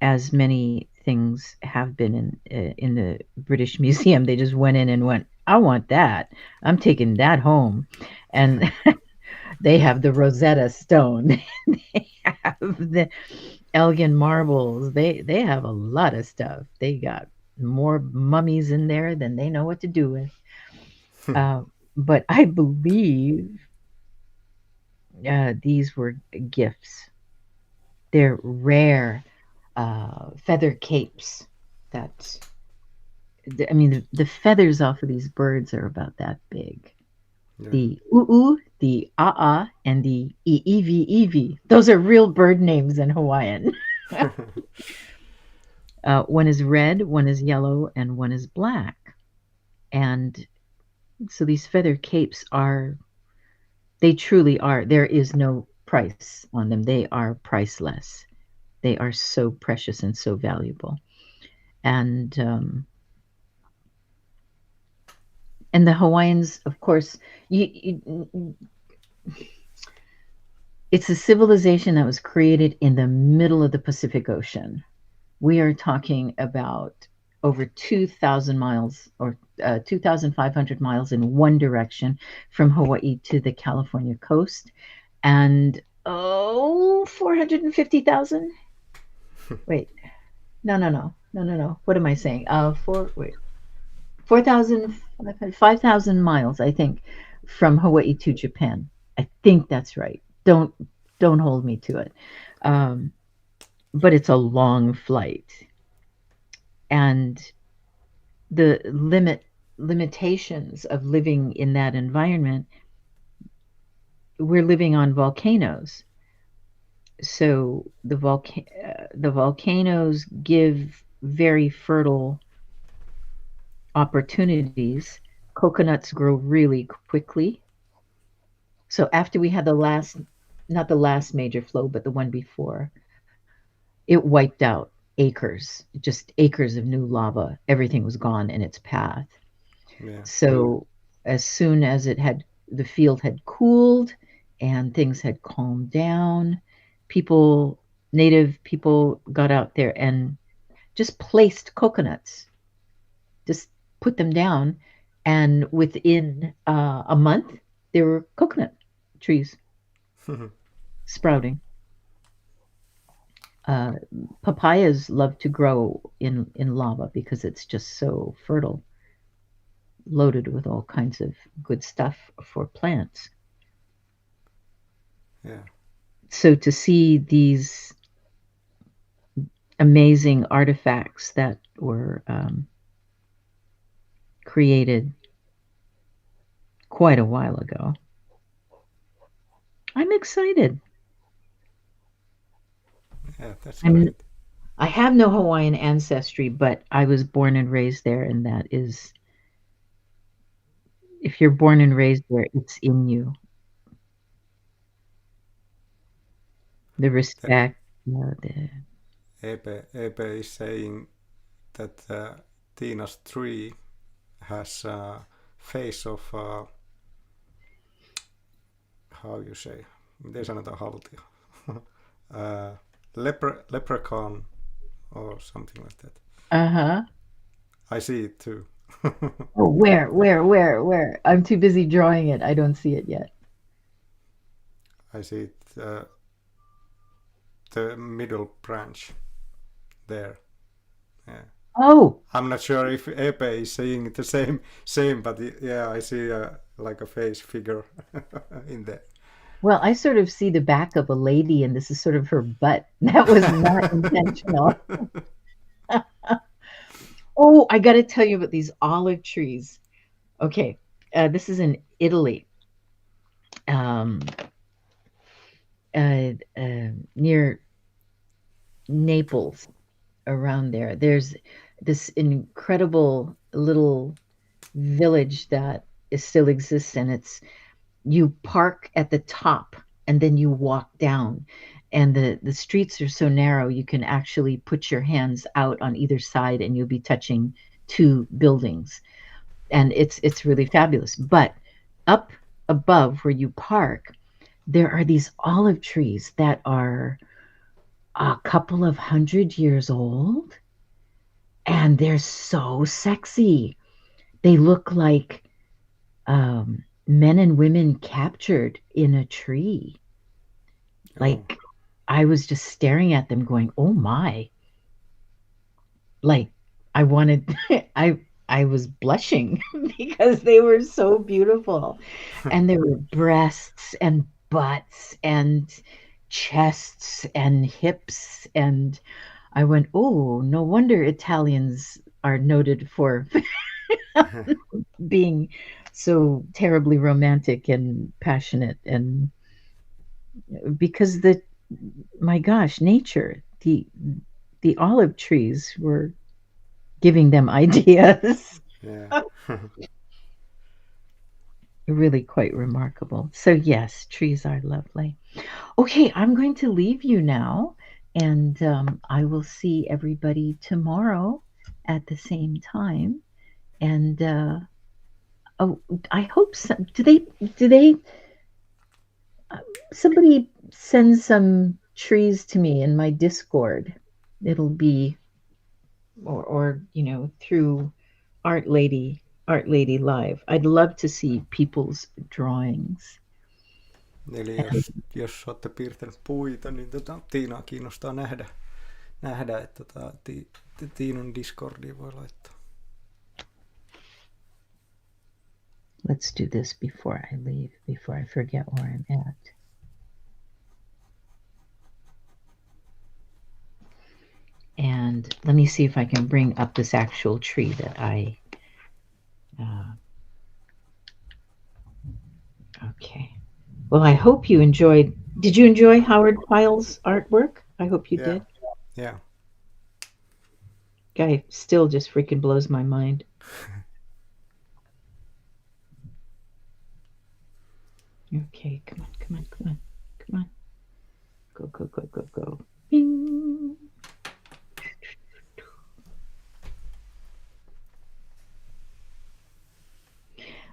as many things have been in the British Museum. They just went in and went, I want that. I'm taking that home. And they have the Rosetta Stone. They have the Elgin marbles. They have a lot of stuff. They got more mummies in there than they know what to do with. But I believe these were gifts. They're rare feather capes. I mean, the feathers off of these birds are about that big. Yeah. The u'u, the a'a, and the i'iwi. Those are real bird names in Hawaiian. One is red, one is yellow, and one is black. And so these feather capes they truly are. There is no price on them. They are priceless. They are so precious and so valuable. And the Hawaiians, of course, it's a civilization that was created in the middle of the Pacific Ocean. We are talking about over 2,000 miles or 2,500 miles in one direction from Hawaii to the California coast, and 450,000. Wait, no. What am I saying? 5,000 miles, I think, from Hawaii to Japan. I think that's right. Don't hold me to it. But it's a long flight. And the limitations of living in that environment, we're living on volcanoes. So the volcanoes give very fertile opportunities. Coconuts grow really quickly. So after we had not the last major flow, but the one before, it wiped out just acres of new lava. Everything was gone in its path. Yeah. So as soon as the field had cooled and things had calmed down, native people got out there and just placed coconuts, just put them down, and within a month there were coconut trees sprouting. Papayas love to grow in lava because it's just so fertile, loaded with all kinds of good stuff for plants. Yeah. So to see these amazing artifacts that were created quite a while ago, I'm excited. Yeah, that's great. I have no Hawaiian ancestry, but I was born and raised there, and that is, if you're born and raised there, it's in you. The respect. EP is saying that Tina's tree has a face of how you say, miten sanotaan haltija? Leprechaun or something like that. I see it too. Oh, where? I'm too busy drawing it. I don't see it yet. I see it, the middle branch there. Yeah. Oh, I'm not sure if Epe is saying the same, but yeah, I see like a face figure in there. well, I sort of see the back of a lady, and this is sort of her butt. That was not intentional. Oh, I got to tell you about these olive trees. Okay, this is in Italy, near Naples, around there. There's this incredible little village that still exists, and you park at the top and then you walk down, and the streets are so narrow you can actually put your hands out on either side and you'll be touching two buildings, and it's really fabulous. But up above where you park, there are these olive trees that are a couple of 100 years old, and they're so sexy. They look like men and women captured in a tree. Like, I was just staring at them going, oh my. Like, I wanted, I was blushing because they were so beautiful. And there were breasts and butts and chests and hips. And I went, oh, no wonder Italians are noted for being so terribly romantic and passionate, and because my gosh, nature, the olive trees were giving them ideas. Yeah. really quite remarkable. So yes, trees are lovely. Okay, I'm going to leave you now, and I will see everybody tomorrow at the same time. And oh, I hope some. Do they? Somebody send some trees to me in my Discord. It'll be, or through Art Lady Live. I'd love to see people's drawings. Eli jos olette piirtänyt puita, niin Tiinaa kiinnostaa nähdä että Tiinan Discordiin voi laittaa. Let's do this before I leave, before I forget where I'm at. And let me see if I can bring up this actual tree that I... okay. Well, I hope you enjoyed... Did you enjoy Howard Pyle's artwork? I hope you did. Yeah. Guy still just freaking blows my mind. Okay, come on. Go. Bing.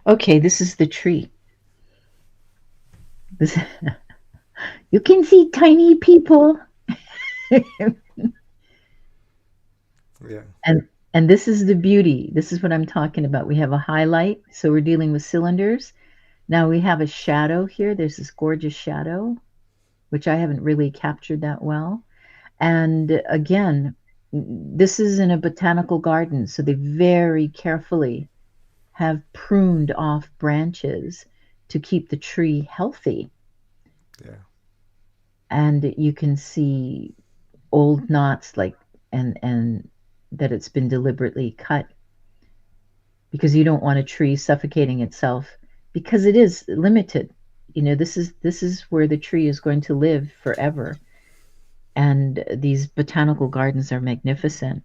Okay, this is the tree. You can see tiny people. Yeah. And this is the beauty. This is what I'm talking about. We have a highlight, so we're dealing with cylinders. Now we have a shadow here. There's this gorgeous shadow, which I haven't really captured that well. And again, this is in a botanical garden, so they very carefully have pruned off branches to keep the tree healthy. Yeah. And you can see old knots, and that it's been deliberately cut, because you don't want a tree suffocating itself, because it is limited. This is where the tree is going to live forever. And these botanical gardens are magnificent.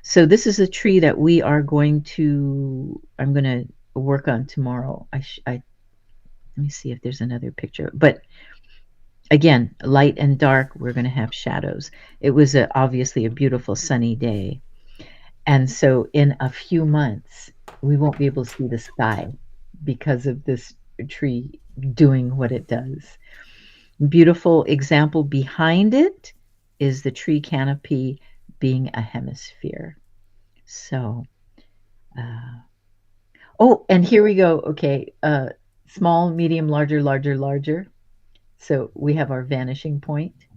So this is a tree that I'm going to work on tomorrow. Let me see if there's another picture. But again, light and dark, we're going to have shadows. It was obviously a beautiful sunny day. And so in a few months, we won't be able to see the sky because of this tree doing what it does. Beautiful example behind it is the tree canopy being a hemisphere. So, and here we go. Okay, small, medium, larger. So we have our vanishing point.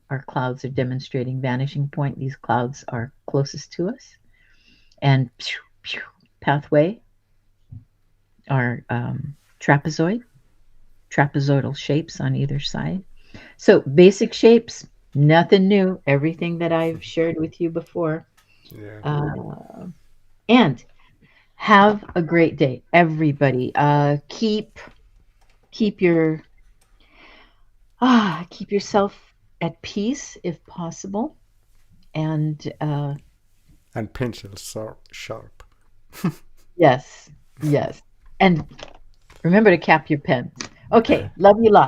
Our clouds are demonstrating vanishing point. These clouds are closest to us. And pathway, our trapezoidal shapes on either side. So basic shapes, nothing new. Everything that I've shared with you before. Yeah. And have a great day, everybody. Keep yourself at peace if possible, and pencils sharp. yes, and remember to cap your pens. Okay, love you lots.